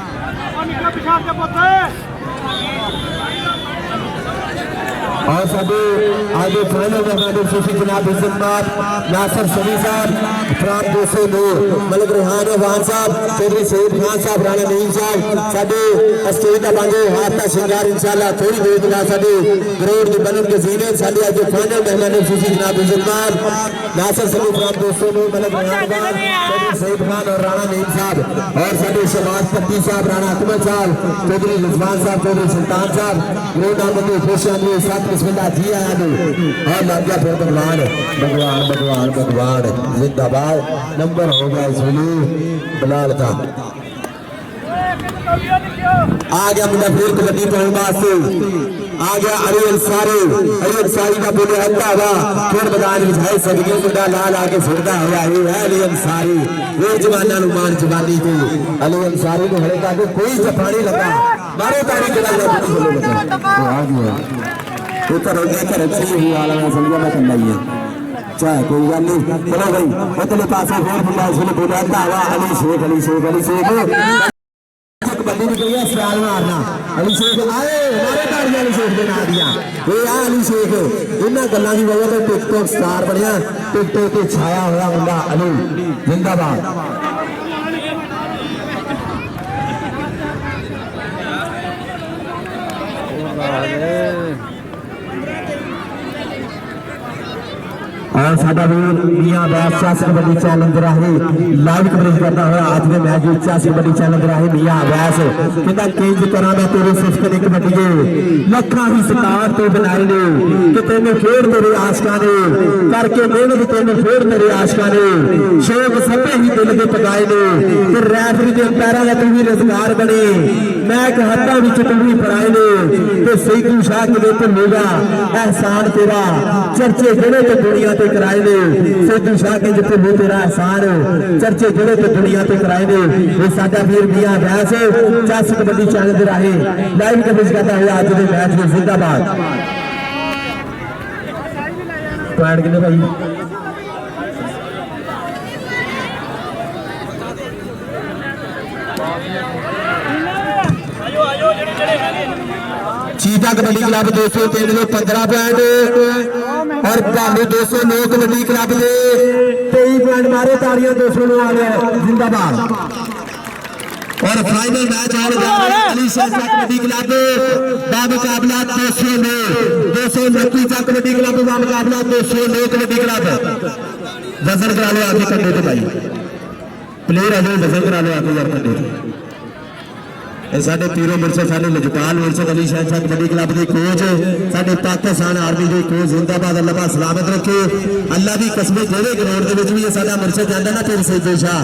S1: और सभी आगे फाइनल में हमारे सुशी जनाब इज्जतमाद नासिर शमी साहब फ्राम 209 मलिक रेहान वाहन साहब चौधरी सईद खान साहब राणा नईम साहब साडे स्टेज का बंदे हाथ का श्रृंगार इंशाल्लाह थोड़ी देर बाद साडे ग्राउंड के बनन के जीने साडे आज फाइनल में हमारे सुशी जनाब इज्जतमाद नासिर शमी फ्राम 209 मलिक रेहान वाहन चौधरी सईद खान और राणा नईम साहब और साडे शहबाज पट्टी साहब राणा अकमल साहब चौधरी रिजवान साहब चौधरी सुल्तान साहब ग्राउंड आमद खुशियां साथ बिस्मिल्लाह जी आया और लग गया फिर भगवान जिंदाबाद नंबर हो गया इसलिए बिलाल का आ गया मुंडा फिर कबड्डी पाउण वास्ते आ गया अली अंसारी का बोले हटावा फिर मैदान में है सदके मुंडा लाल आके फिरदा होया है अली अंसारी वो जवाना नु मान जवानी को अली अंसारी को हड़े का कोई जफा नहीं लगा मारे तारी के लगा आ गया तो घर अच्छी हुई वाला मैं समझा मैं करना ही है चाहे कोई गल नहीं चलो भाई उतले पासे फिर मुंडा इसलिए बोला हटावा अली शेख कबड्डी निकली है सवाल मारना अली शेख आए मारे ताड़ी अली शेख के ना दिया ये आ अली शेख इन्हां गल्लां दी वजह ते टिकटॉक स्टार बनया टिकटॉक ते छाया होया मुंडा अली जिंदाबाद और साडा वीर मियां बैस 86 कबड्डी चैलेंज राहे लाइव कवरेज करता हुआ आज के मैच 86 कबड्डी चैलेंज राहे मियां बैस कहता किंज करा मैं तेरे सिर्फ ने कबड्डी के लखा ही स्टार तो बनाए ने कि तेने फेर तेरे आशिकां ने करके मेहनत तेने फेर तेरे आशिकां ने शौक सबे ही दिल दे पकाए ने ते रैफरी दे पैरां दा तू भी रोजगार बने मैं हत्थां विच तू भी फड़ाए ने ते सईदू शाह के ते मेरा एहसान तेरा चर्चे जेड़े ते दुनिया कराए ने सईदू शाह के जिथे वो तेरा एहसान चर्चे जेड़े ते दुनिया ते कराए ने ये साडा वीर मियां बैस 86 कबड्डी चैलेंज राहे लाइव कवरेज करता हुआ आज के मैच में जिंदाबाद पॉइंट कितने भाई आयो आयो जेड़े जेड़े चीता कबड्डी क्लब 203 ਦੇ 15 ਪੁਆਇੰਟ और भालू 209 कबड्डी क्लब ਦੇ 23 ਪੁਆਇੰਟ मारे ताड़ियां 209 आ गया जिंदाबाद और फाइनल मैच हो रहा है अली शाह कबड्डी क्लब का मुकाबला 229 कबड्डी क्लब का मुकाबला 209 कबड्डी क्लब वजन करा लो आगे कंधे पे भाई प्लेयर आ जाओ वजन करा लो आगे यार कंधे साढ़े पीरो मुर्शद साढ़े लजपाल मुर्शद अली शाह कबड्डी क्लब के कोच साढ़े पाकिस्तान आर्मी के कोच जिंदाबाद अल्लाह पाक सलामत रखे अल्लाह की कसम जेड़े ग्राउंड के भी साडा मुर्शद जाता ना फिर सैदू शाह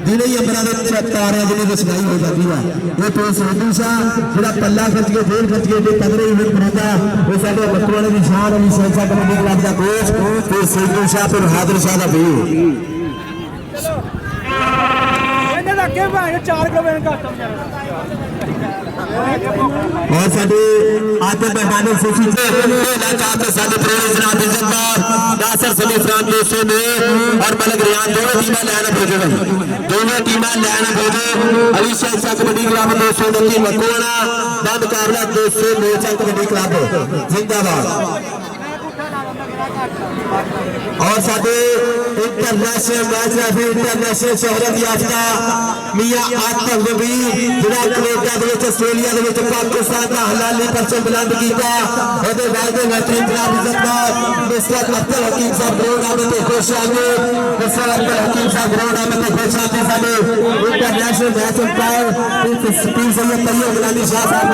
S1: दिने ही अंबरा तारियां जिन्हें रचनाई हो जाती है वो तो सैदू शाह जो पल्ला खर्च के जेल खर्च के 15 मिनट बनाता वो साढ़े मकवाने की शान अली शाह कबड्डी क्लब का कोच फिर सैदू शाह फिर बहादुर शाह का भी और साडे आते मेहमान सूची से चाहते साडे प्रेमी जनाब इज्जतदार नासिर सलीम खान 200 में और मलक रियान दोनों टीमें लाइन भेजे दोनों टीमें लाइन भेजे अली शाह कबड्डी क्लब 200 की मकोना का मुकाबला 200 मोचा कबड्डी क्लब जिंदाबाद और साडे इंटरनेशनल मैच रेफरी इंटरनेशनल शोहरत याफ्ता मियां आतिफ नबी जिला कनेडा दे विच आस्ट्रेलिया दे विच पाकिस्तान दा हलाली परचम बुलंद कीता ओदे बाद मैत्री जनाब इज्जतदार मिस्टर अब्दुल हकीम साहब ग्राउंड आवे ते खुश आवे मिस्टर अब्दुल हकीम साहब ग्राउंड आवे ते खुश आवे साडे इंटरनेशनल मैच अंपायर स्पीड सैयद तैयब गुलामी शाह साहब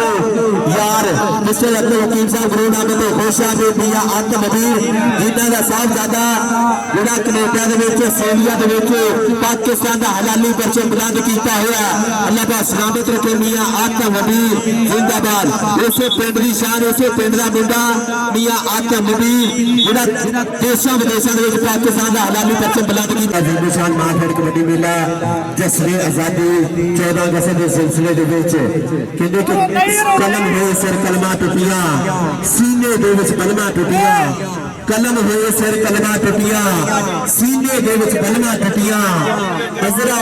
S1: यार मिस्टर अब्दुल हकीम साहब ग्राउंड आवे ते खुश आवे मियां आतिफ नबी जिन्ना दा साहबजादा जिहड़ा कनेडा दे विच आस्ट्रेलिया दे विच पाकिस्तान दा हलाली परचम बुलंद कीता होया अल्लाह पाक सलामत रखे मियां आतिफ नबी जिंदाबाद उसे पिंड दी शान उसे पिंड दा मुंडा मियां आतिफ नबी जिहड़ा देशां विदेशां दे विच पाकिस्तान दा हलाली परचम बुलंद कीता निशान मारखेड़ कबड्डी मेला जश्न आजादी 14 अगस्त दे सिलसिले दे विच कहंदे कि कलम होए सिर कलमा टुटियां सीने दे विच कलमा टुटियां कलम होए सिर कलमा टुटियां सीने दे विच कलमा टुटियां हजरा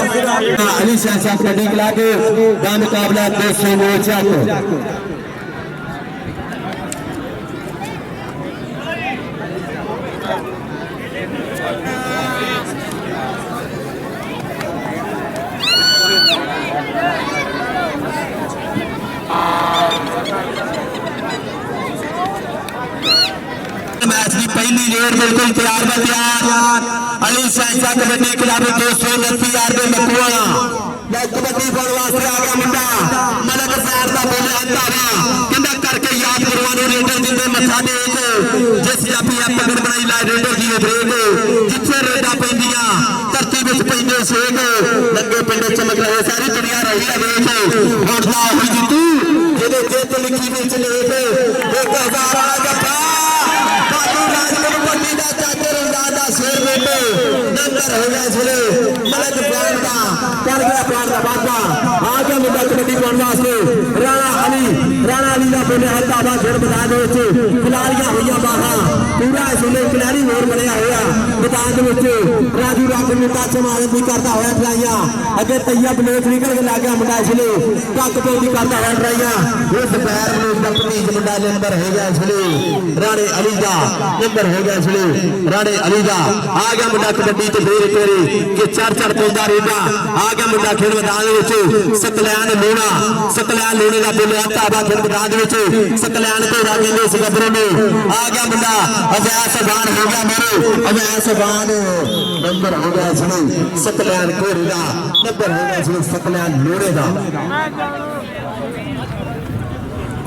S1: अली शाह कबड्डी क्लब का मुकाबला 200 मोचा मैच की पहली लेर बिल्कुल तैयार अली शाह कबड्डी क्लब 229 आरबे मकुआ कबड्डी पाने वास्ते आ गया मुंडा मलक सैर का बोले आता कहता करके याद करवाने रेडर जिंदे मथा टेक जिस जापी पकड़ बनाई ला रेडर की ब्रेक जिथे रेडा पैंदियां धरती विच पैंदे सेक लंगे पिंड चमक रहे सारी दुनिया रही है वेख हुणदा होई जितू जेदे जित लिखी विच लेख 1000 वाला जफा नंबर हो गया इसलिए मलक प्राण का कर गया प्राण का बाबा आ गया मुद्दा कबड्डी पाने वास्ते राणा अली का बोले हल्का आवाज फिर मैदान खिलाड़ियां हुई बाहर पूरा इसलिए खिलाड़ी होर बनया हुआ मैदान राजू रात पास मारन की करता हुआ ट्राइया अगे तैयब लोच निकल के लग गया मुंडा इसलिए टक पे भी करता हुआ ट्राइया वो दोपहर में भतीज मुंडा नंबर हो गया इसलिए राणे अली का नंबर हो गया इसलिए राणे अली का आ गया मुंडा कबड्डी च फिर तेरी कि चढ़ पौंदा रहेगा आ गया मुंडा खेल मैदान सतलैन लोणे का बोले आता आवा खेल मैदान सतलैन तो राजे ने गबरों में आ गया मुंडा अवैस अफगान हो गया मेरे अवैस अफगान नंबर हो गया इसमें सतलैन घोड़े का नंबर हो गया इसमें सतलैन लोणे का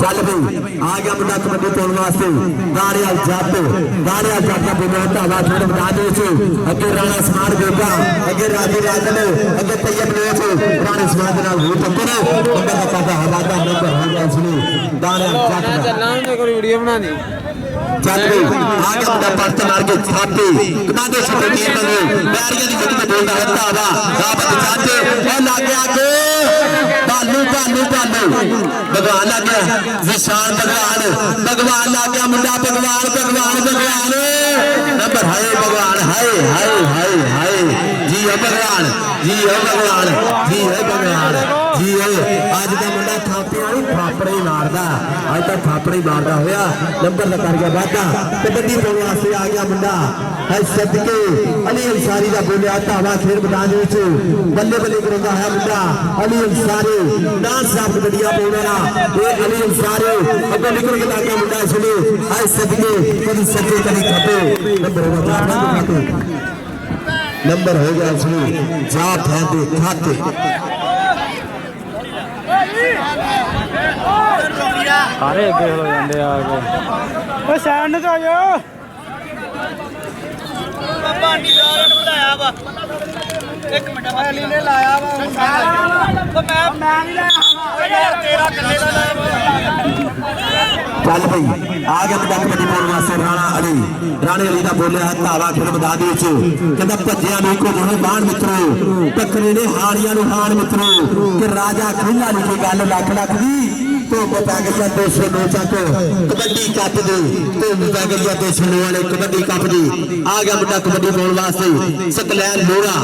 S1: चल भाई आ गया मुंडा कबड्डी पाने वास्ते गाड़ियाल जट का बुनियाद आवाज थोड़े मैदान अगे राणा स्मार्ट बेगा अगे राजू राजन अगे तैयब लोच राणे स्मार्ट नाल हो टक्कर नंबर का पता हवादा नंबर हो गया इसलिए गाड़ियाल जट चलना ने कोई वीडियो बनानी चल भाई आ गया मुंडा पर्च मार के छाती कमांडो छटे टीम ने बैरियर की गति में बोलदा है तावा राबत जट और लागे आगे बालू भगवान लग गया विशाल भगवान लग गया मुंडा भगवान नंबर हाय भगवान हाय जी हो भगवान, जी हो भगवान, जी हो भगवान, जी हो। अज का मुंडा थापे वाली थापड़े ही मारदा, अज तक थापड़े ही मारदा होया नंबर कर गया वादा। कबड्डी पाने वास्ते आ गया मुंडा है सदके अली अंसारी का बोलिया धावा खेल मैदान बल्ले बल्ले करता है मुंडा अली अंसारी डांस साहब कबड्डियां पाने वाला ये अली अंसारी अगे निकल के आ गया मुंडा इसलिए है सदके कभी सदके कभी खपे नंबर हो गया इसलिए जा फैदे खाते
S2: सारे अगे हो जाते आ गए सैन तो आ जाओ एक मिनट अली ने लाया वा तो मैं नहीं लाया तेरा कल्ले दा लाया
S1: चल भाई आ गया कबड्डी पाने वास्ते राणा अली राणे अली का बोलिया है धावा खेल मैदान कहता भज्जिया नहीं को जो बाण मित्रो टकरे ने हाड़िया हाण मित्रो कि राजा खेला लिखी गल लख लख दी तो पै गई 209 तक कबड्डी कप दी तो पै गई 209 वाले कबड्डी कप दी आ गया मुंडा कबड्डी पाने वास्ते सकलैन लोड़ा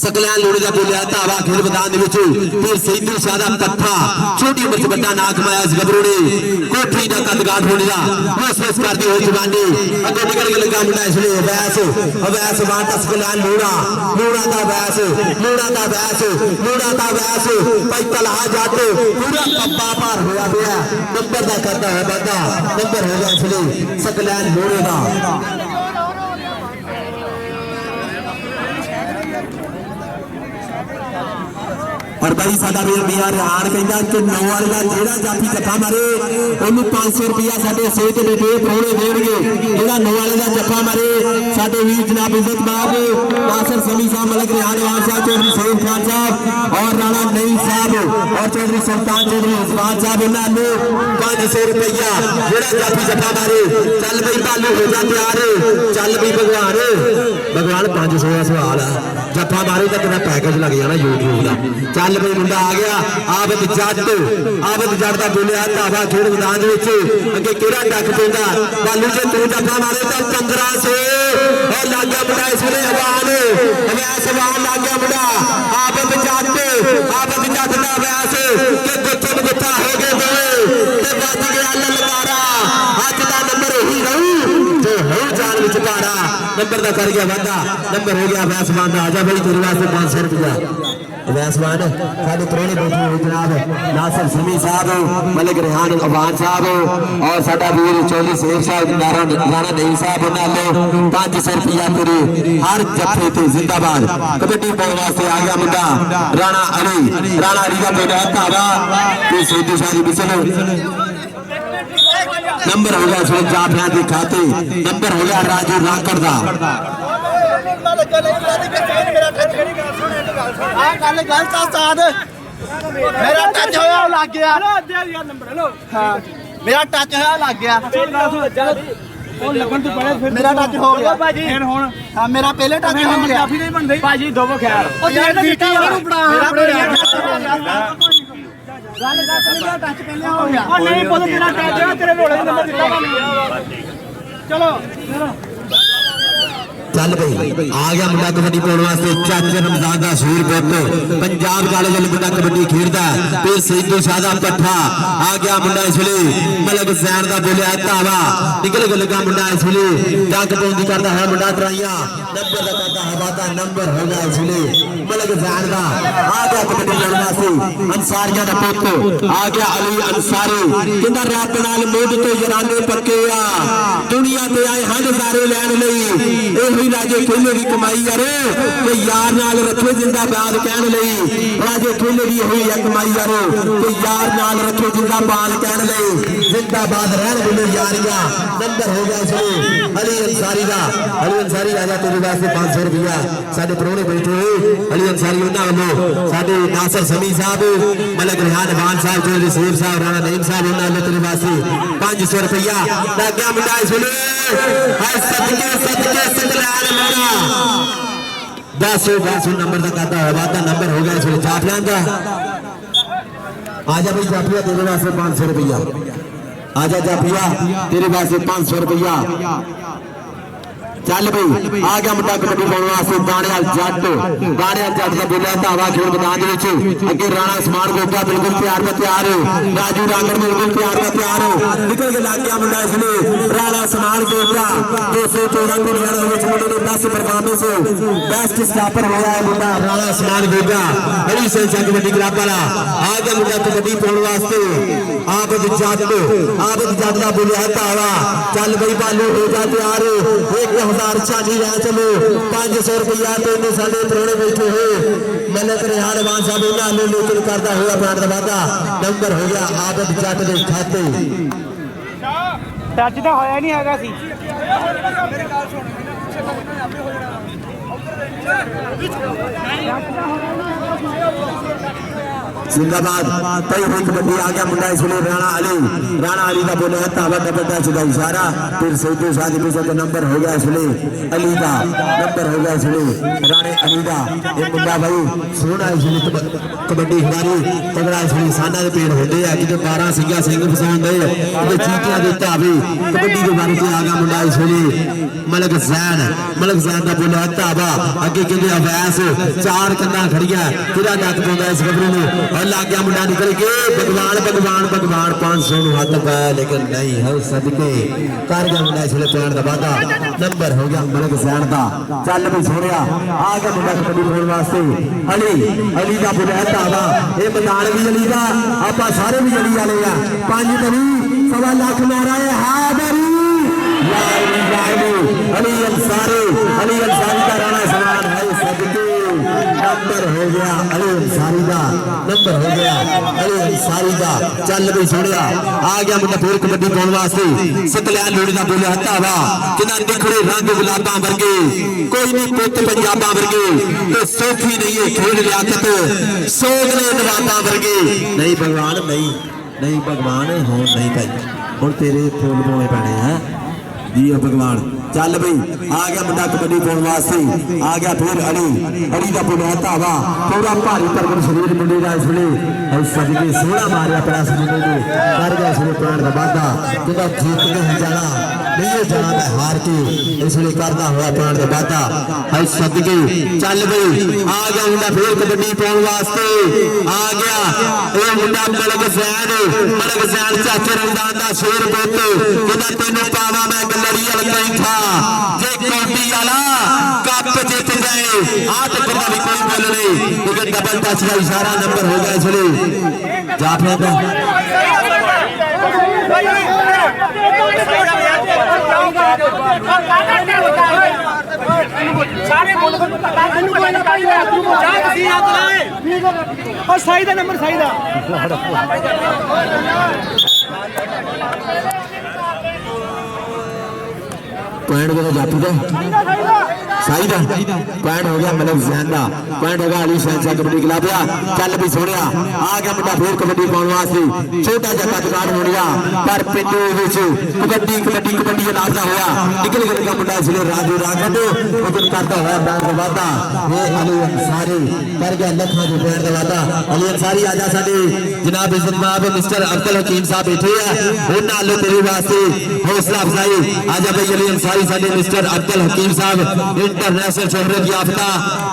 S1: सकलैन लोड़े का बोलिया धावा खेल मैदान फिर सैदू शाह का पट्ठा छोटी उम्र बड़ा नाक माया इस गबरू ने कोठी का कद गाठ होने का महसूस करती हुई जवानी अगर निकल के लगा मुंडा इसलिए अवैस अवैस मारता सकलैन लोड़ा लोड़ा का अवैस लोड़ा का अवैस लोड़ा का अवैस भाई तला जाते पूरा पप्पा पार होया गया नंबर का करता है बंदा नंबर हो गया इसलिए सकलैन लोड़े का और भाई साडा वीर मियां रिहान कहंदा कि 9 वाले का जेड़ा जाफी जफा मारे ओनू 500 रुपया साडे सेहत दे दे प्रोणे देणगे जेड़ा 9 वाले का जफा मारे साडे वीर जनाब इज्जत बाब नासिर समी साहब मलिक रिहान वाल साहब चौधरी सईद खान साहब और राणा नईम साहब और चौधरी सुल्तान चौधरी उस्मान साहब इन्हां नू 500 रुपया जेड़ा जाफी जफा मारे चल भाई बालू हो जा तैयार चल भाई भगवान भगवान 500 का सवाल है जफा मारे तो तेरा पैकेज लग जाना यूट्यूब का चल भाई मुंडा आ गया आबद जट का बोलिया धावा खेल मैदान अगे केड़ा डक पेंदा बालू जे तू जफा मारे तो 1500 और लग गया मुंडा इसलिए अवैस लग गया मुंडा आबद जट का अवैस के गुत्थम गुत्था हो गए दोवे ते बच गया ललकारा अज का नंबर ही रहू जो हो जान विच पारा नंबर का कर गया वादा नंबर हो गया अवैस मान आ जा भाई तेरे वास्ते 500 रुपया वैसवान साढ़े प्रोने बैठे हुए जनाब नासिर समी साहब मलिक रिहान अवान साहब और साडा वीर चौधरी शेर साहब राणा नईम साहब उन्होंने 500 रुपया तेरे हर जफे ते जिंदाबाद कबड्डी पाने वास्ते आ गया मुंडा राणा अली का बेटा धावा ते सैदू शाह दी बिसल नंबर हो गया सुन जाफिया के खाते नंबर हो गया राजू राकड़ दा
S3: मेरा टच होया लग गया मेरा टच होया लग गया मेरा टच हो गया भाजी हां मेरा पहले टच हो गया काफी नहीं बनदे भाजी दोवो खैर ओ जेड़ा बीटी ओनु बड़ा गल मेरा टच पहले हो गया ओ नहीं बोल तेरा टच है तेरे रोले नंबर दिता चलो
S1: चल भाई आ गया मुंडा कबड्डी पाने वास्ते चाचे रमजान का सूर पुत पंजाब कॉलेज वाले मुंडा कबड्डी खेलता फिर सैदू शाह का पट्ठा आ गया मुंडा इसलिए मलिक हुसैन का बोलिया धावा निकल के लगा मुंडा इसलिए डक पौंदी करता है मुंडा तराइया नंबर का करता है वादा नंबर हो गया इसलिए मलिक हुसैन का आ गया कबड्डी पाने वास्ते अंसारिया का पुत आ गया अली अंसारी कहंदा रब नाल मुझ तो जराने पक्के आ दुनिया ते आए हन सारे लैन लई राजे खेले की कमाई यार यार नाल रखे जिंदाबाद कहने लई राजे खेले की हुई है कमाई यार यार नाल रखे जिंदाबाद कहने लई जिंदाबाद रहन बोले यारिया नंबर हो गया इसमें अली अंसारी राजा तेरे वास्ते 500 रुपया साडे प्रोने बैठे हुए अली अंसारी उन्होंने वालों साडे नासिर समी साहब मलिक रिहान अवान साहब चौधरी शेर साहब राणा नईम साहब उन्होंने तेरे वास्ते 500 रुपया लग गया मुंडा इसमें सदके 10 नंबर तक आता है वादा नंबर हो गया इसमें जाफिया का आजा भाई जाफिया तेरे वास्ते 500 रुपया आजा जाफिया तेरे वास्ते 500 रुपया ਚੱਲ ਬਈ ਆ ਗਿਆ ਮੁੰਡਾ ਕਬੱਡੀ ਪਾਉਣ ਵਾਸਤੇ ਦਾਣੇਵਾਲ ਜੱਟ ਦਾ ਬੋਲਿਆ ਧਾਵਾ ਖੇਡ ਮੈਦਾਨ ਦੇ ਵਿੱਚ ਅੱਗੇ ਰਾਣਾ ਸਮਾਨ ਗੋਗਾ ਬਿਲਕੁਲ ਤਿਆਰ ਰਾਜੂ ਰਾਂਗੜ ਬਿਲਕੁਲ ਤਿਆਰ ਨਿਕਲ ਕੇ ਲੱਗ ਗਿਆ ਮੁੰਡਾ ਇਸ ਲਈ ਰਾਣਾ ਸਮਾਨ ਗੋਗਾ 214 ਦੁਨੀਆ ਦੇ ਵਿੱਚ ਮੁੰਡੇ ਨੇ 10 ਪਰਫਾਰਮੈਂਸ ਬੈਸਟ ਸਟਾਪਰ ਹੋਇਆ ਹੈ ਮੁੰਡਾ ਰਾਣਾ ਸਮਾਨ ਗੋਗਾ ਹਰੀ ਸਿੰਘ ਕਬੱਡੀ ਕਲੱਬ ਵਾਲਾ ਆ ਗਿਆ ਮੁੰਡਾ ਕਬੱਡੀ ਪਾਉਣ ਵਾਸਤੇ ਆਬਦ ਜੱਟ ਦਾ ਬੋਲਿਆ ਧਾਵਾ ਚੱਲ ਬਈ ਬਾਲੂ ਹੋ ਜਾ ਤਿਆਰ 1000 ਚਾਲੀ ਲੈ ਚਲੋ 500 ਰੁਪਇਆ ਤੈਨੂੰ ਸਾਡੇ ਪ੍ਰਾਹੁਣੇ ਬੈਠੇ ਹੋਏ ਮਲਕ ਰਿਹਾਨ ਵਾਨ ਸਾਹਿਬ ਉਹਨਾਂ ਨੂੰ ਲੇਕਿਨ ਕਰਦਾ ਹੋਇਆ ਪਾਣ ਦਾ ਵਾਦਾ ਨੰਬਰ ਹੋ ਗਿਆ ਆਬਦ ਜੱਟ ਦੇ ਖਾਤੇ
S3: ਟੱਚ ਤਾਂ ਹੋਇਆ ਨਹੀਂ ਹੈਗਾ ਸੀ
S2: ਮੇਰੀ ਗੱਲ ਸੁਣ ਆਪੇ ਹੋ ਜਾਣਾ
S1: जिंदाबाद कई हुई कबड्डी आ गया मुंडा इसलिए राणा अली का बोले तावा डबल टच का इशारा फिर सैदू शादी का नंबर हो गया इसलिए अली का नंबर हो गया इसलिए राणे अली का ये मुंडा भाई सोना इसलिए कबड्डी हमारी तगड़ा इसलिए साना के पेड़ होते हैं कि 12 सिंगा सिंह फसान दे चीटियां देता भी कबड्डी के बारे में आ गया मुंडा इसलिए मलक जैन का बोले तावा अगे कहते अवैस 4 कंधा खड़िया किरा नक पाਉਂਦਾ इस गबरू ਨੂੰ लग गया मुंडा निकल के भगवान 500 हाथ पाया लेकिन नहीं है सदके कर गया मुंडा इसलिए पैर का वादा नंबर हो गया मलक जैन का चल भी छोड़िया आ गया मुंडा कबड्डी खेलने वास्ते अली का बुलाया धावा ये मैदान भी अली का आप सारे भी अली वाले आ 5 बनी 1.25 लाख मारा है अली अंसारी का राणा समान है सदके नंबर हो गया अली अंसारी का चल भी छोड़िया आ गया मुंडा फिर कबड्डी पाने वास्ते सतलैन लोड़ी का बोलिया धावा जिन्हें निखड़े रंग गुलाबा वर्गे कोई नहीं पुत पंजाबा वर्गे तो सोखी नहीं है खेल लियाकत सोगले नवाबा वर्गे नहीं भगवान नहीं भगवान हो नहीं भाई हुण तेरे फूल पाने पैने हैं जी भगवान चल बई आ गया मुंडा कबड्डी पाने वास्ते आ गया फिर अली का बोलिया धावा पूरा भारी तरबन शरीर मुंडे का इसलिए सदके सोहना मारिया प्रेस मुंडे ने कर गया इसलिए प्राण का वादा कहता जीत के ही जाना नहीं जाना मैं हार के इसलिए करना हुआ प्राण का वादा है सदके चल बई आ गया मुंडा फिर कबड्डी पाने वास्ते आ गया ये मुंडा मलक जैन चाचे रमजान का शेर पुत कहता तेनों पावा मैं गलड़ी नहीं था जे कौटी वाला कप जीत गए आठ करना भी कोई बोल नहीं लेकिन डबल टच का इशारा नंबर हो गया इसलिए जाफर का
S3: सारे बोल और सही दा नंबर सही दा
S1: पॉइंट को जाती है सही था पॉइंट हो गया मलक जैन का पॉइंट हो गया अली शहजाद कबड्डी क्लब का चल भी सोनिया आ गया मुंडा फिर कबड्डी पाने वास्ते छोटा जहा दुकान हो गया पर पिंडू कबड्डी नाचता हुआ निकल गया मुंडा इसलिए राजू राघव उधर करता हुआ बैंड का वादा ये अली अंसारी कर गया लखा जो बैंड का वादा अली अंसारी आजा साडे जनाब इज्जतमाब मिस्टर अब्दुल हकीम साहब बैठे हैं उन्हां लो तेरे वास्ते हौसला अफजाई आजा भाई अली अंसारी साडे मिस्टर अब्दुल हकीम साहब इंटरनेशनल शोहरत याफ्ता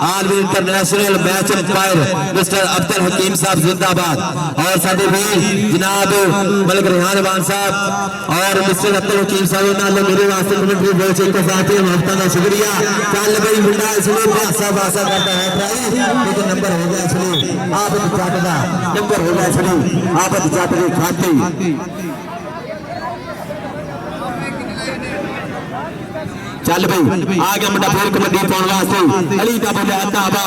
S1: आलमी international match umpire mister Abdul Hakim साहब जिंदाबाद और साडे वीर जनाब मलक रिहान वान साहब और मिस्टर अब्दुल हकीम साहब नाल मेरे वास्ते कमेंट्री बोल के साथ महत्ता का शुक्रिया चल भाई मुंडा इसलिए भाषा करता है भाई लेकिन नंबर हो गया इसलिए आबद जट का नंबर हो गया इसलिए आबद जट के खाते चल भाई आ गया मुंडा फिर कबड्डी पाने वास्ते अली का बोलिया धावा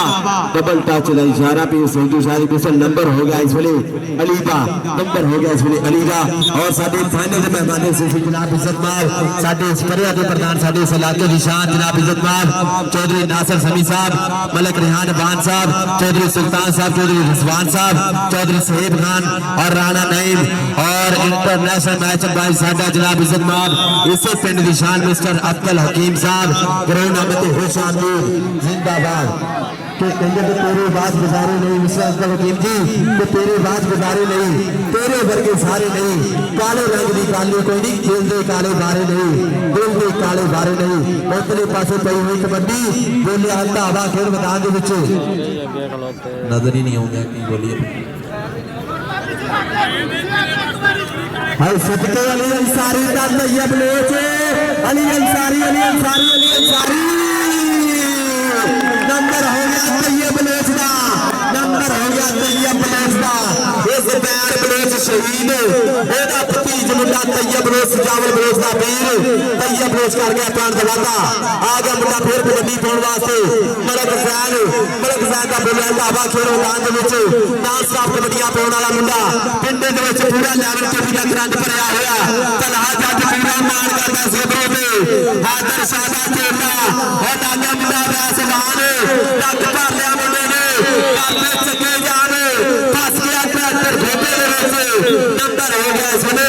S1: डबल टच का इशारा पे सैदू शादी पिछल नंबर हो गया इस वेले अली का नंबर हो गया इस वेले अली का और साडे फाइनल के मेहमान से जनाब इज्जतमाब साडे स्परिया के प्रधान साडे सलाके निशान जनाब इज्जतमाब चौधरी नासिर समी साहब मलक रिहान वान साहब चौधरी सुल्तान साहब चौधरी रिजवान साहब चौधरी सहीब खान और राणा नईम और इंटरनेशनल मैच अंपायर साडा जनाब इज्जतमाब इसे पिंड निशान मिस्टर अब्दुल हकीम हकीम साहब ग्राउंड आमते होश आमदीद जिंदाबाद के कहते तो तेरे बात गुजारे नहीं विश्वास हकीम जी तो तेरे बात गुजारे नहीं तेरे वर्गे सारे नहीं काले रंग की काली कोई नहीं दिल दे काले बारे नहीं दिल दे काले बारे नहीं उतले पासे पई हुई कबड्डी बोलिया हल्का हवा खेल मैदान के विच नजर ही नहीं आउंदा की बोलिए हाय सदके अली अंसारी दा तैयब लोच अली अंसारी नंबर हो गया तैयब लोच दा नंबर हो गया तैयब लोच दा इस पैर बलोच शहीद ओदा भतीज मुंडा तैयब लोच जावल बलोच दा वीर तैयब लोच कर गया प्राण दवादा आ गया मुंडा फिर कबड्डी पाउण वास्ते मलक सैन दा बोलिया हवा खेल मैदान दे विच नाल स्टाफ कबड्डियां पाउण वाला मुंडा पिंड दे विच पूरा लेवल ते भी करंट भरिया होया चल आ जੱਜ पूरा मान करदा सिबरों ते हादर शादा चेला और नागा मुंडा वैसवान नक भर लिया मुंडे ने करने चंगे जान फस गया ट्रैक्टर घोटे दे विच नंबर हो गया इसने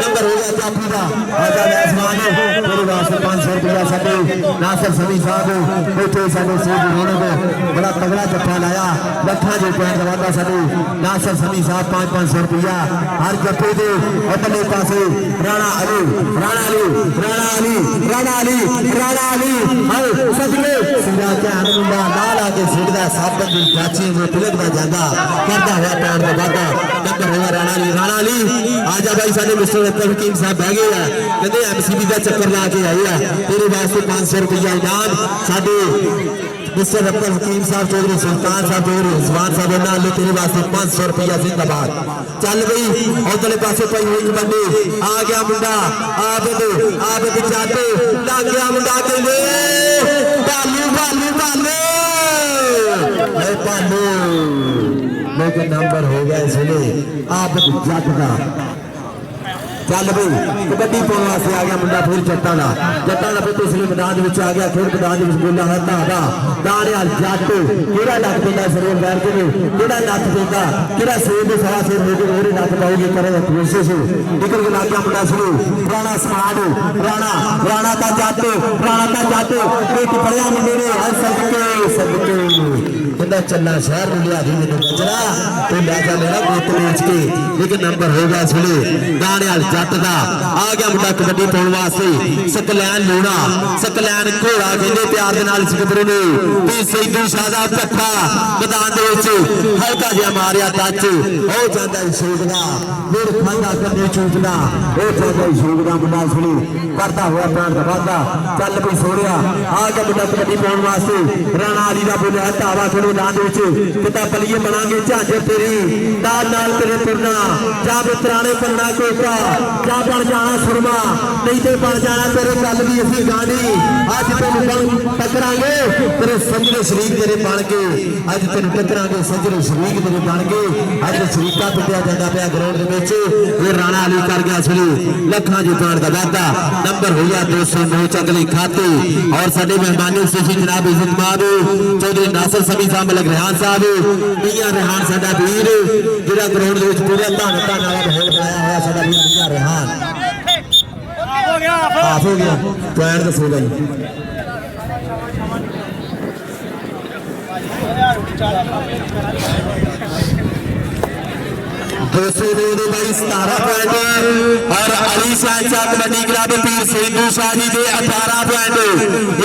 S1: नंबर हो गया जाफी दा आजा वैसवान मेरे वास्ते 500 रुपया साडे नासिर समी साहब बैठे साडे सेठ रोने बड़ा तगड़ा जत्था लाया लखा जो पॉइंट दवादा साडे नासिर समी साहब 500 रुपया हर जत्थे दे अगले पासे राणा अली हाय सदके सीधा ध्यान मुंडा नाल आके सिद्धदा साबन दी चाची में तिलकदा जांदा करदा होया पैर दा वादा नंबर होया राणा अली आजा भाई साडे मिस्टर हकीम साहब बह गए कहंदे एमसीबी दा चक्कर ला के आई है तेरे वास्ते 500 रुपया इनाम साडे मिस्टर अब्दुल हकीम साहब चौधरी सुल्तान साहब चौधरी रिजवान साहब नाल तेरे वास्ते 500 रुपया जिंदाबाद चल गई उधरले पासे पई हुई कबड्डी आ गया मुंडा आबिद जाते लग गया मुंडा के ले भालू लेकिन नंबर हो गया इसलिए आबिद जट का चल भाई कबड्डी पाने वास्ते आ गया मुंडा फिर जट्टा फिर पिछले मैदान आ गया फिर मैदान बोला है धागा दाड़ियाल जट केड़ा नक देता सर बैर के केड़ा नक देता केड़ा सेब दे सवा सेब हो गए मेरे नक पाओगे करे कोशिश निकल के लग गया मुंडा शुरू पुराना समाड राणा का जट पेट पड़िया मुंडे ने सदके कहता चलना शहर में लिया दी मैंने बचरा तो लै जा मेरा गोत बेच के लेकिन नंबर हो गया इसलिए दाड़ियाल जट दा आ गया मुंडा कबड्डी पाउण वास्ते सकलैन लूणा सकलैन घोड़ा कहंदे प्यार दे नाल सिकबरू ने ते सैदू शादा भट्ठा मैदान दे विच हल्का जिहा मारिया टच हो जांदा शोकदा फिर खांदा कन्ने चूकदा हो जांदा शोकदा मुंडा सुनी करदा होया प्राण दा वादा चल पई सोहरिया आ गया मुंडा कबड्डी पाउण वास्ते राणा अली दा बोलिया धावा खेलो मैदान दे विच किता पलीए बनांगे झांझर तेरी दाल नाल तेरे तुरना जा बितराने पलना कोटा जा बन जाना सुरमा नहीं तो बन जाना तेरे गल भी असी गानी अज तेन टकरांगे तेरे सजरे शरीक तेरे बन के अज तेन टकरांगे सजरे शरीक तेरे बन के अज शरीका पिटिया जाता पाया ग्राउंड के फिर राणा अली कर गया सुनी लखा जी पाण का वादा नंबर हो गया 209 अगले खाते और साडे मेहमानी सुशी जनाब इज्जत माब चौधरी नासिर समी साहब मलक रेहान साहब मियां रेहान साडा वीर जिहड़ा ग्राउंड के पूरा धन वाला माहौल बनाया होया साडा वीर मियां रेहान हाफ हो गया पॉइंट दसो भाई भाई 17 पॉइंट और अली शाह कबड्डी क्लब पीर सिंधु शाही दे 18 पॉइंट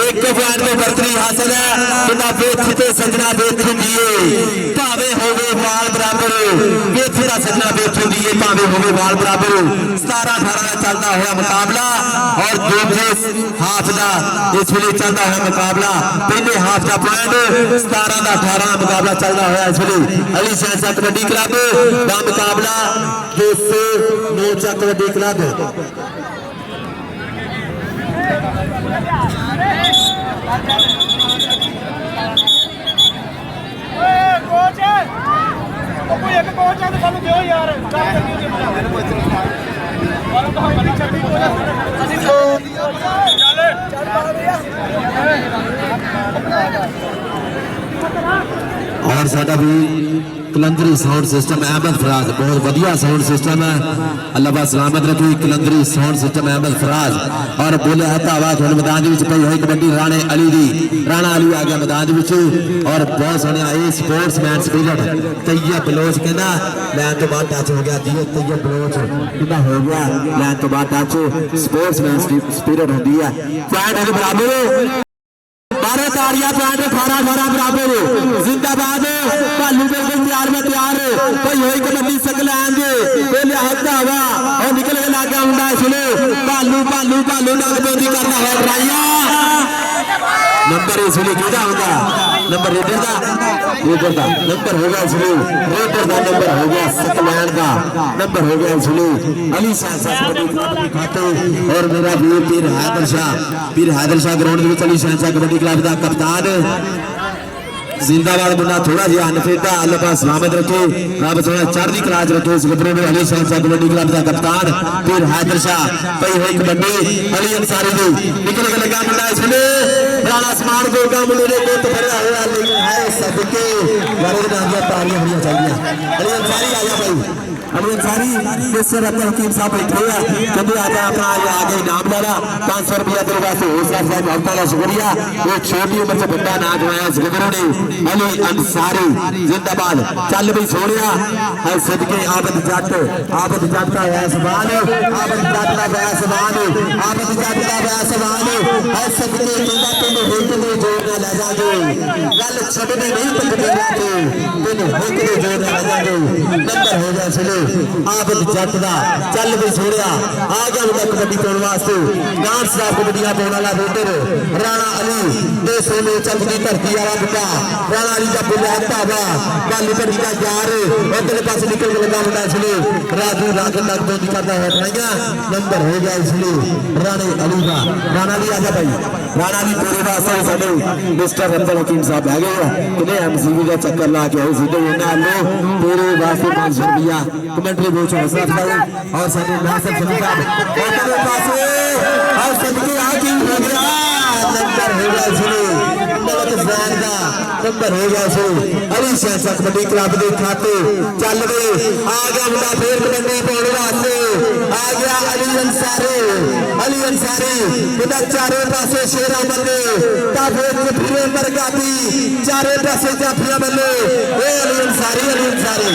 S1: 1 पॉइंट में बरतरी हासिल है बिना वेथ ते सजना वेथ दिए भावे होवे वाल बराबर वेथ दा सजना वेथ दिए भावे होवे वाल बराबर 17-18 का चलता हुआ मुकाबला और दूसरे हाफ का इस वेले चलता हुआ मुकाबला पहले हाफ का पॉइंट 17-18 मुकाबला चलता हुआ इस वेले अली शाह कबड्डी क्लब का मुकाबला 209 कबड्डी क्लब
S2: कोई एक कोच है तो सानू दियो यार काम करनी
S1: और साडा भी कलंदरी साउंड सिस्टम अहमद फराज बहुत वधिया साउंड सिस्टम है अल्लाह पाक सलामत रखे कलंदरी साउंड सिस्टम अहमद फराज और बोले है आवाज हुण मैदान विच पई होई कबड्डी राणे अली दी राणा अली आ गया मैदान विच और बहुत सोहणिया ए स्पोर्ट्समैन स्पिरिट तैयब बलोच कहंदा लैन तो बाद टच हो गया दियो तैयब बलोच किदा हो गया लैन तो बाद टच स्पोर्ट्समैन स्पिरिट होंदी है पॉइंट है बराबर 12 ताड़ियां पॉइंट 18 बराबर जिंदाबाद भालू बिल्कुल तैयार कोई होई कबड्डी सकलैन दे बोले हत्ता हवा और निकल के लागा मुंडा सुनो भालू भालू भालू डगबंदी करदा है ड्राइया नंबर इसलिए किहदा होगा नंबर रेडर दा नंबर होगा इसलिए रेडर दा नंबर हो गया सकलैन का नंबर हो गया इसलिए अली शाह खाते और मेरा वीर पीर हैदर शाह ग्राउंड में अली शाह कबड्डी क्लब का कप्तान जिंदाबाद मुन्ना थोड़ा जिहा अनफिट अल्लाह पाक सलामत रखे रब सोना चढ़दी कला च रखे इस गबरू में अली शाह कबड्डी क्लब का कप्तान फिर हैदर शाह पई होई कबड्डी अली अंसारी दी निकल के लगा मुंडा इसने राणा आसमान गोगा मुंडे ने कोत भरया होया लेकिन है सदके यार नाम तारियां होनी चाहिए अली अंसारी आ जा भाई अली अंसारी मिस्टर अब्दुल हकीम साहब बैठे हैं कहते आजा अपना आगे इनाम लेना 500 रुपया तेरे वास्ते हौसला अफजाई बहुत बहुत शुक्रिया वो छोटी उम्र से बड़ा नाम कमाया इस गबरू ने अली अंसारी जिंदाबाद चल भी सोनिया है सदके आबद जट का है सवाल आबद जट का है सवाल आबद जट का है सवाल है सदके जिंदा तुम हित में जोर ना ले जाओ गल छड़ने नहीं तकदे तुम हित में जोर ना ले जाओ नंबर हो गया चलो आबद जट दा चल भी सोनिया आ गया मुंडा कबड्डी पाउण वास्ते नाम साहब कबड्डियां पाउण वाला वोटर राणा अली दे सोने चंद की धरती वाला मुंडा राणा अली का बुलाया तावा बाली बड़ी का यार उधर पास निकल के लगा मुंडा इसलिए राजू राग तक बंदी करता है राजा नंबर हो गया इसलिए राणे अली का राणा अली आजा भाई राणा अली पूरे वास्ते साडे मिस्टर अब्दुल हकीम साहब आ गए किने एमसीबी का चक्कर ला के आए सीधे उन्हां लो पूरे वास्ते 500 रुपया कमेंट्री बोच हौसला अफजाई और साडे नासिर समी साहब उधर पासे और सबके आ की हो गया नंबर हो गया इसलिए नंबर हो गया सो अली शाह कबड्डी क्लब के खाते चल गए आ गया मुंडा फिर कबड्डी पाने वास्ते आ गया अली अंसारी मुंडा चारों पासे शेरा बल्ले फिर बरगाती चारों पासे जाफिया बल्ले अली अंसारी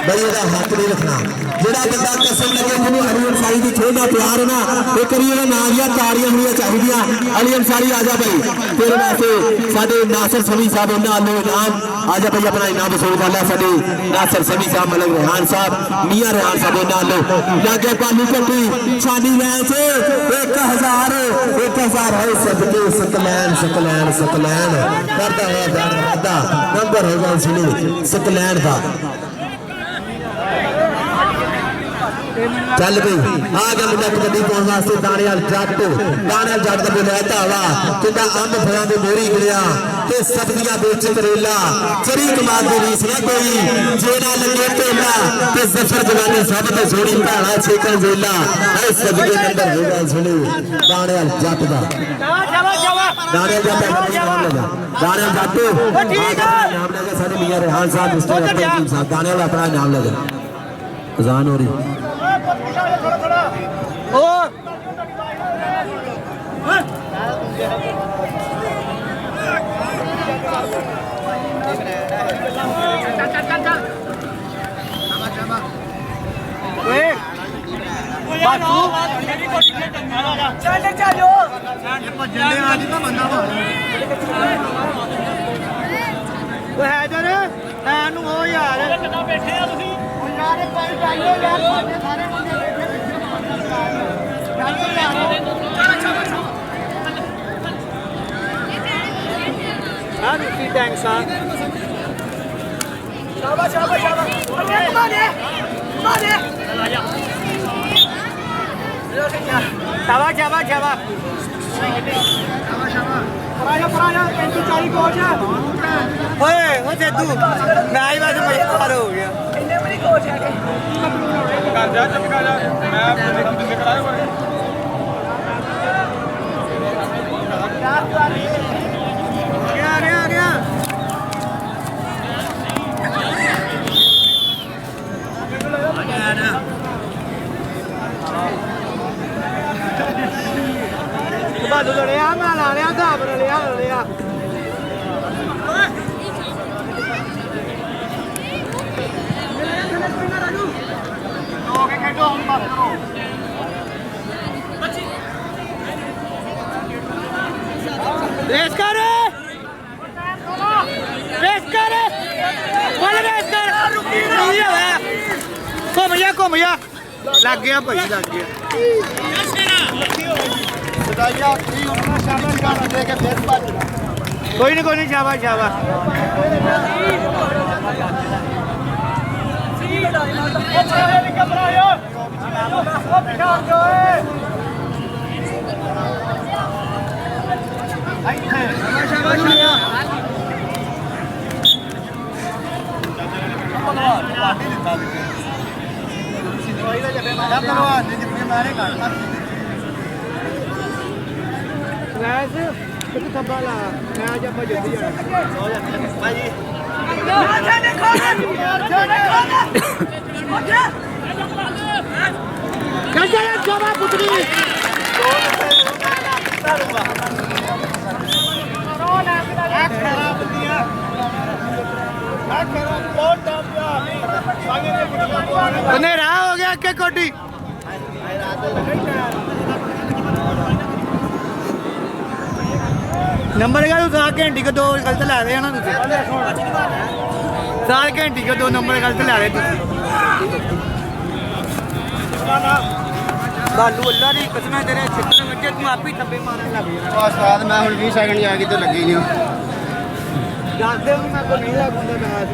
S1: भाई हक नहीं रखना जेड़ा बंदा कसम लगे जिन्हें अली अंसारी की खेल का प्यार है ना एक करिए ना दिया ताड़ियां होनी चाहिए अली अंसारी आजा भाई तेरे वास्ते साडे नासिर समी साहब उन्हां लो इनाम आजा भाई अपना इनाम वसूल कर लिया साडे नासिर समी साहब मलक रेहान साहब मियां रेहान साहब उन्हां लो लागे पालू कट्टी छानी लैन से 1000 है सदके सकलैन करता हुआ बैठ वादा नंबर होगा इसलिए सकलैन का चल भाई आ गया मुंडा कबड्डी पाउण वास्ते दाणेवाल जट का बोलिया धावा किंदा अंब फलां दे मोरी गिरिया ते सब्जियां बेच करेला चरी कमाल दी रीस ना कोई जेड़ा लगे ढोला ते जफर जवानी सब ते सोहनी भाणा छेकन जेला ऐ सदके नंबर होगा सुनो दाणेवाल जट दा दाणेवाल जट नाम लगा दाणेवाल जट ठीक है नाम लगा साडे मियां रेहान साहब मिस्टर अब्दुल हकीम साहब दाणेवाल अपना नाम लगा अजान हो रही
S2: ਘੁੰਮ ਜਾ ਲੱਗ ਗਿਆ ਭਾਈ ਲੱਗ ਗਿਆ ਸਦਾਈਆ ਕੀ ਉਹਨਾਂ ਸ਼ਾਬਾਸ਼ ਕਰ ਦੇ ਕੇ ਫੇਰ ਭੱਜਣਾ ਕੋਈ ਨਹੀਂ ਸ਼ਾਬਾਸ਼ ਸ਼ਾਬਾਸ਼ ਥੱਬਾ ਲਾ ਮੈਚ ਆਪਾਂ ਜਿੱਤ ਜਾਣਾ ਭਾਜੀ ਜਵਾ ਪੁੱਤਰੀ ਹਨੇਰਾ ਹੋ ਗਿਆ ਅੱਗੇ ਕੋਟੀ नंबर का 7 घंटे के 2 गलत लै रहे ना 7 घंटे के 2 नंबर गलत लै रहे बालू अल्लाह दी कसम तेरे छिक्कर बच्चे तू आप ही थप्पे मारन लग गया उस्ताद मैं हुन 20 सेकंड आ गई तो लगी नहीं दस दे मैं को नहीं लगूंगा मैच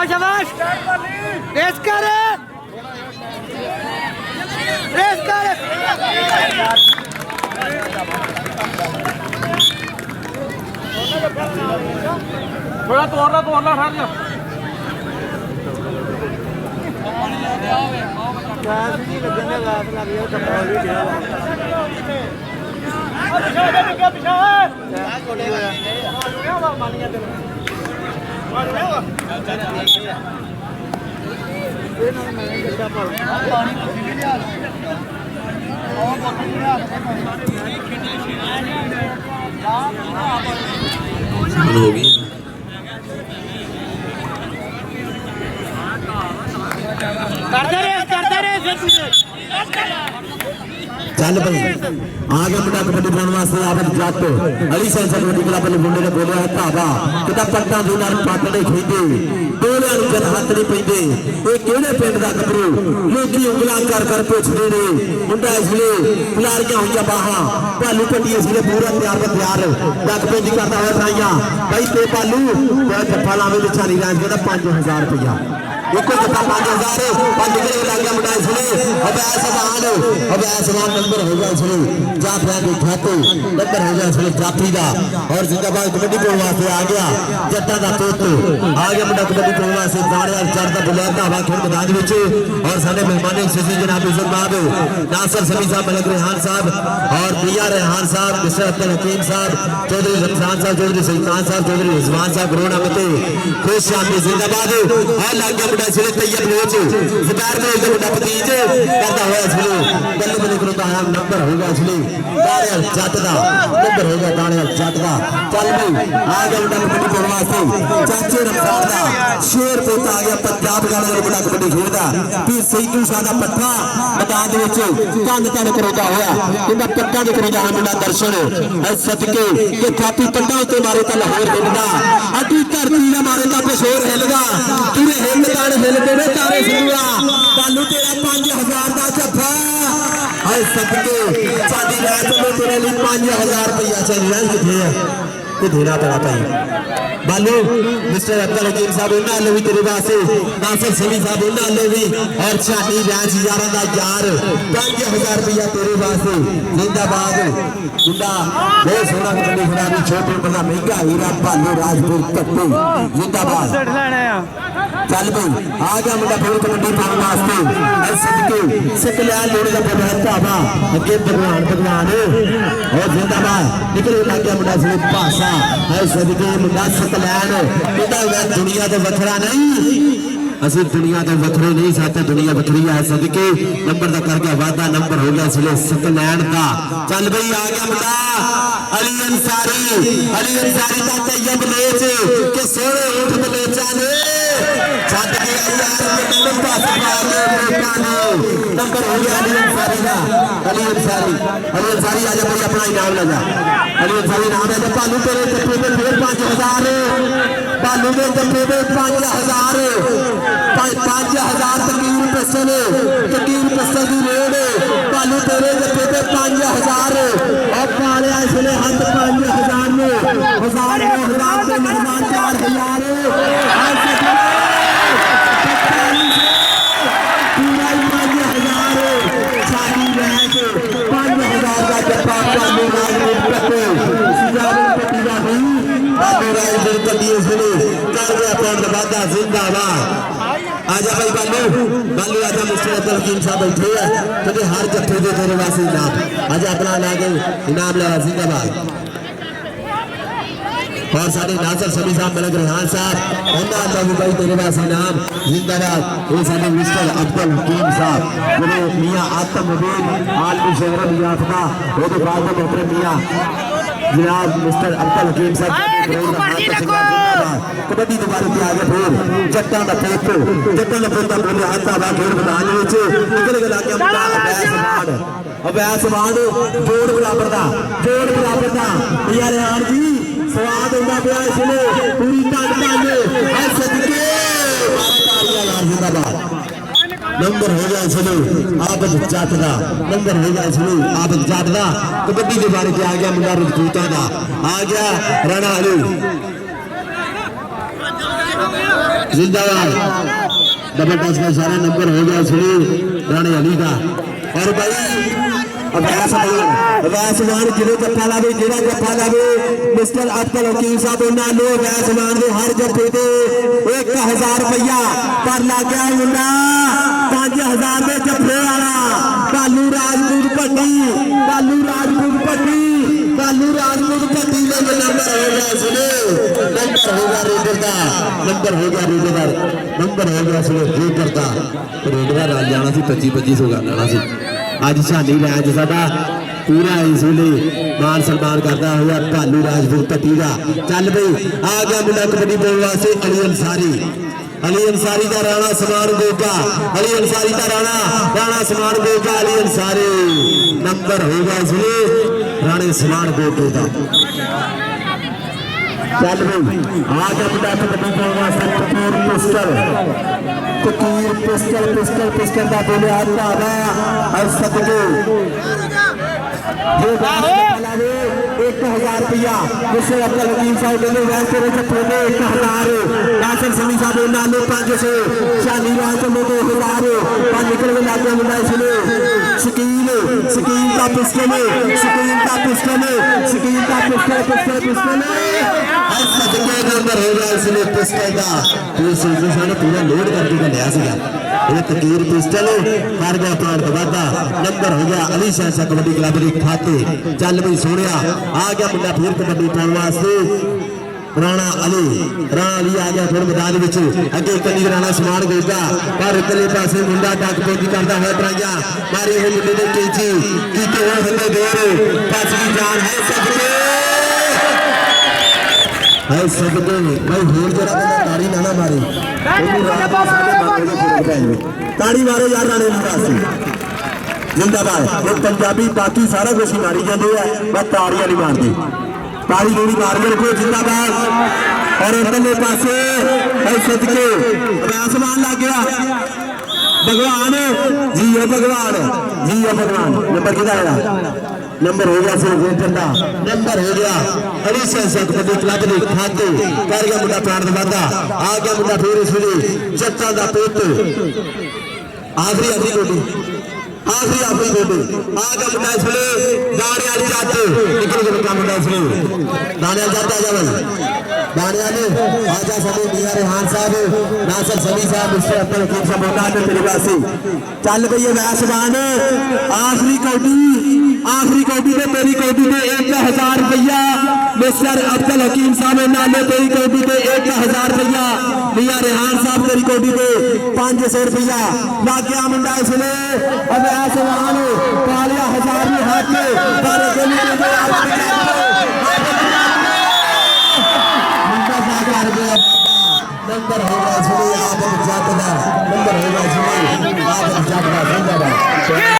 S2: शाबाश रेस कर थोड़ा तोड़ना ठहर जा नहीं लगने लग
S1: होगी चल भाई आगे मुंडा कबड्डी पाने वास्ते आपन जट अली सेंसर कबड्डी क्लब ने मुंडे ने बोलिया है धावा किदा पट्टा दूना पाटड़े खींदे बोलिया नु जन हाथ नहीं पैंदे ए केड़े पिंड दा गबरू लोकी उंगलां कर पुछदे ने मुंडा इसलिए पुलारियां होईया बाहां भालू पट्टी इसलिए पूरा तैयार डक पेंदी करदा होया साईया भाई ते भालू ते जफ्फा लावे विचारी राज के 5000 रुपया एको जफ्फा 5000 और निकले लग गया मुंडा इसलिए अब ऐसा नंबर होगा इसलिए जात के खाते नंबर होगा इसलिए जाती का और जिंदाबाद कबड्डी पाने वास्ते आ गया जट्टा का तोत आ गया मुंडा कबड्डी पाने वास्ते दाड़ियाल चढ़ता बुलाता हवा खेल मैदान में और सारे मेहमान शशि जनाब इज्जतमाब नासर समी साहब मलिक रेहान साहब और प्रिया रेहान साहब मिस्टर अब्दुल हकीम साहब चौधरी रमजान साहब चौधरी सुल्तान साहब चौधरी रिजवान साहब करोड़ अमते खुश शामी जिंदाबाद और लग गया मुंडा इसलिए तैयब लोच जुबैर में मुंडा भतीज करता हुआ इसलिए बल्ले बल्ले करो आया नंबर होगा इसलिए दाड़ियाल जट का नंबर होगा दाड़ियाल जट का चल भाई आ गया मुंडा कबड्डी पाने वास्ते चाचे रमजान का शेर पोता आ गया पंजाब का मुंडा कबड्डी खेलदा फिर सईदू सादा पट्ठा मैदान दे विच कंन तन करदा होया किंदा पट्टा दे करदा मुंडा दर्शन सदके के खाती पट्टा उत्ते मारे ता लाहौर हिलदा अटी धरती दा मारे ता पेशोर हिलदा पूरे हिंदुस्तान हिलदे ने तारे सुनुआ तालू तेरा 5000 दा जफ्फा हाय सदके साडी रात में तेरे लिए 5000 रुपया चल रहा है ਤੇ ਦੇਣਾ ਪੈਣਾ ਭਾਈ बालू मिस्टर अब्दुल हकीम साहब उन्होंने भी तेरे वास्ते नासिर समी साहब उन्होंने भी और छानी बैच यार का यार 5000 रुपया तेरे वास्ते जिंदाबाद गुंडा बहुत सोहना कबड्डी खिलाड़ी छोटे उम्र का महंगा हीरा भालू राजपूत कट्टू जिंदाबाद चल भाई आ गया मुंडा फिर कबड्डी पाने वास्ते सदके सकलैन लोड़े का प्रबंध ढाबा अगे भगवान और जिंदाबाद निकल लग गया मुंडा सिर्फ भाषा है सदके मुंडा सकलैन कहता मैं दुनिया तो वखरा नहीं असि दुनिया तो वखरे नहीं साथ दुनिया वखरी है सदके नंबर का कर गया वादा नंबर हो गया इसलिए सकलैन का चल भाई आ गया मुंडा अली अंसारी का तैयब लोच के सोने उठ बलोचा ने छत के यार नंबर हो गया अली अंसारी आज भाई अपना इनाम ले जा अली अंसारी नाम है भालू तेरे जत्थे में फिर 5000 भालू के जत्थे में 5000 तकीर पिस्टल की रेड भालू तेरे जत्थे पे 5000 और पालिया इसलिए हद 5000 में 1000 के मेहमान 4000 पूरा 5000 शादी बैच 5000 का जप्पा भालू राजपूत जिंदाबाद आजा भाई बालू आजा मिस्टर अब्दुल हकीम साहब बैठे हैं क्योंकि हर जत्थे दे तेरे वास्ते इनाम आजा अपना ला के इनाम ले जिंदाबाद और सारे नासिर समी साहब मलक रेहान साहब उन्होंने भाई तेरे वास्ते इनाम जिंदाबाद ये सारे मिस्टर अब्दुल हकीम साहब जो मियां आतम मुबीन आलमी शहर याफ्ता वो बाद में मोहतरम मियां जनाब मिस्टर अब्दुल हकीम साहब कबड्डी दोबारा पे आगे फिर जट्टा का पोत का बोले हाथा वा खेल मैदान में निकल के लाके अवैसमान जोड़ बराबर का यार रेहान जी स्वाद होगा पिया इसलिए पूरी ताकत सदके जिंदाबाद नंबर हो गया इसलिए आबद जाट का नंबर हो गया इसलिए आबद जाट का कबड्डी के बारे आ गया मुंडा रजपूता का आ गया राणा अली जिंदाबाद डबल टच का सारा नंबर हो गया इसलिए राणे अली का और भाई अवैसमान जिले जप्पा लावे जिला जप्पा लावे मिस्टर अब्दुल हकीम साहब उन्होंने अवैसमान के हर जप्पे से 1000 रुपया पर लग गया मुंडा 5000 में जप्पे वाला भालू राजपूत भट्टी में नंबर हो गया इसलिए नंबर हो गया रेडर का रेडर राज जाना सी 2500 का लाना सी अज शादी मैच साडा पूरा इस वे मान सम्मान करता हुआ भालू राजपूत भट्टी का चल भाई आ गया मुंडा कबड्डी बोलने वास्ते अली अंसारी का राणा समान गोगा अली अंसारी का राणा समान गोगा अली अंसारी नंबर होगा इसलिए राणे समान गोगे का चल भाई आ गया मुंडा कबड्डी बोलने वास्ते पिस्टल का बोले आता है सदके 1000 रुपया मिस्टर अब्दुल हकीम साहब ने वैसे जत्थे में 1000 नासिर समी साहब उन्होंने 500 शानी राज में 2000 पर निकल के लागे मुंडा इसलिए शकील का पिस्टल सदके नंबर हो गया इसलिए पिस्टल का पूरा लोड करके लिया सीगा ये तकीर पिस्टल कर गया पार वादा नंबर हो गया अली शाह कबड्डी क्लब के खाते चल भाई सोने आ गया मुंडा फिर कबड्डी पाने वास्ते राणा अली आ गया फिर मैदान में अगे कली राणा समान गोगा पर इतने पासे मुंडा टक पेटी करता हुआ ट्राइया मारे हुए मुंडे ने कैची की होंगे देर पास की जान है सदके भाई होर जरा बंदा ताड़ी ना मारे ताड़ी मारो यार राणे वास्ते जिंदाबाद एक पंजाबी बाकी सारा कुछ ही मारी जाते हैं बस ताड़ियां नहीं मारते ताड़ी गोली मार के रखो जिंदाबाद और इधरले पासे सदके आसमान लग गया भगवान जी भगवान नंबर कितना है नंबर हो गया सेलिब्रेटर का नंबर हो गया हरी सियासत कबड्डी क्लब के खाते कर गया मुंडा प्राण वादा आ गया मुंडा फिर इस वे जट्टा का पुत आखिरी आखिरी गोडी आखिरी आखिरी गोडी आ गया मुंडा इस वे दाने वाली जट निकल गया मुंडा इस वे दाने वाली जट आ जा भाई दाने वाले आजा सभी मियां रेहान साहब नासिर समी साहब मिस्टर अब्दुल हकीम साहब मोटा ने तेरे वासी चल भई ये मैचबान आखिरी कौडी पे तेरी कौडी पे 1000 रुपया मिस्टर अब्दुल हकीम साहब नाले तेरी कौडी पे 1000 रुपया मियां रेहान साहब तेरी कौडी पे 500 रुपया लग गया मुंडा इसलिए अब मैचबान पालिया 1000 में हाथ में बारे के लिए नंबर होगा इसलिए आदम जात का नंबर होगा इसलिए आदम जात का जिंदाबाद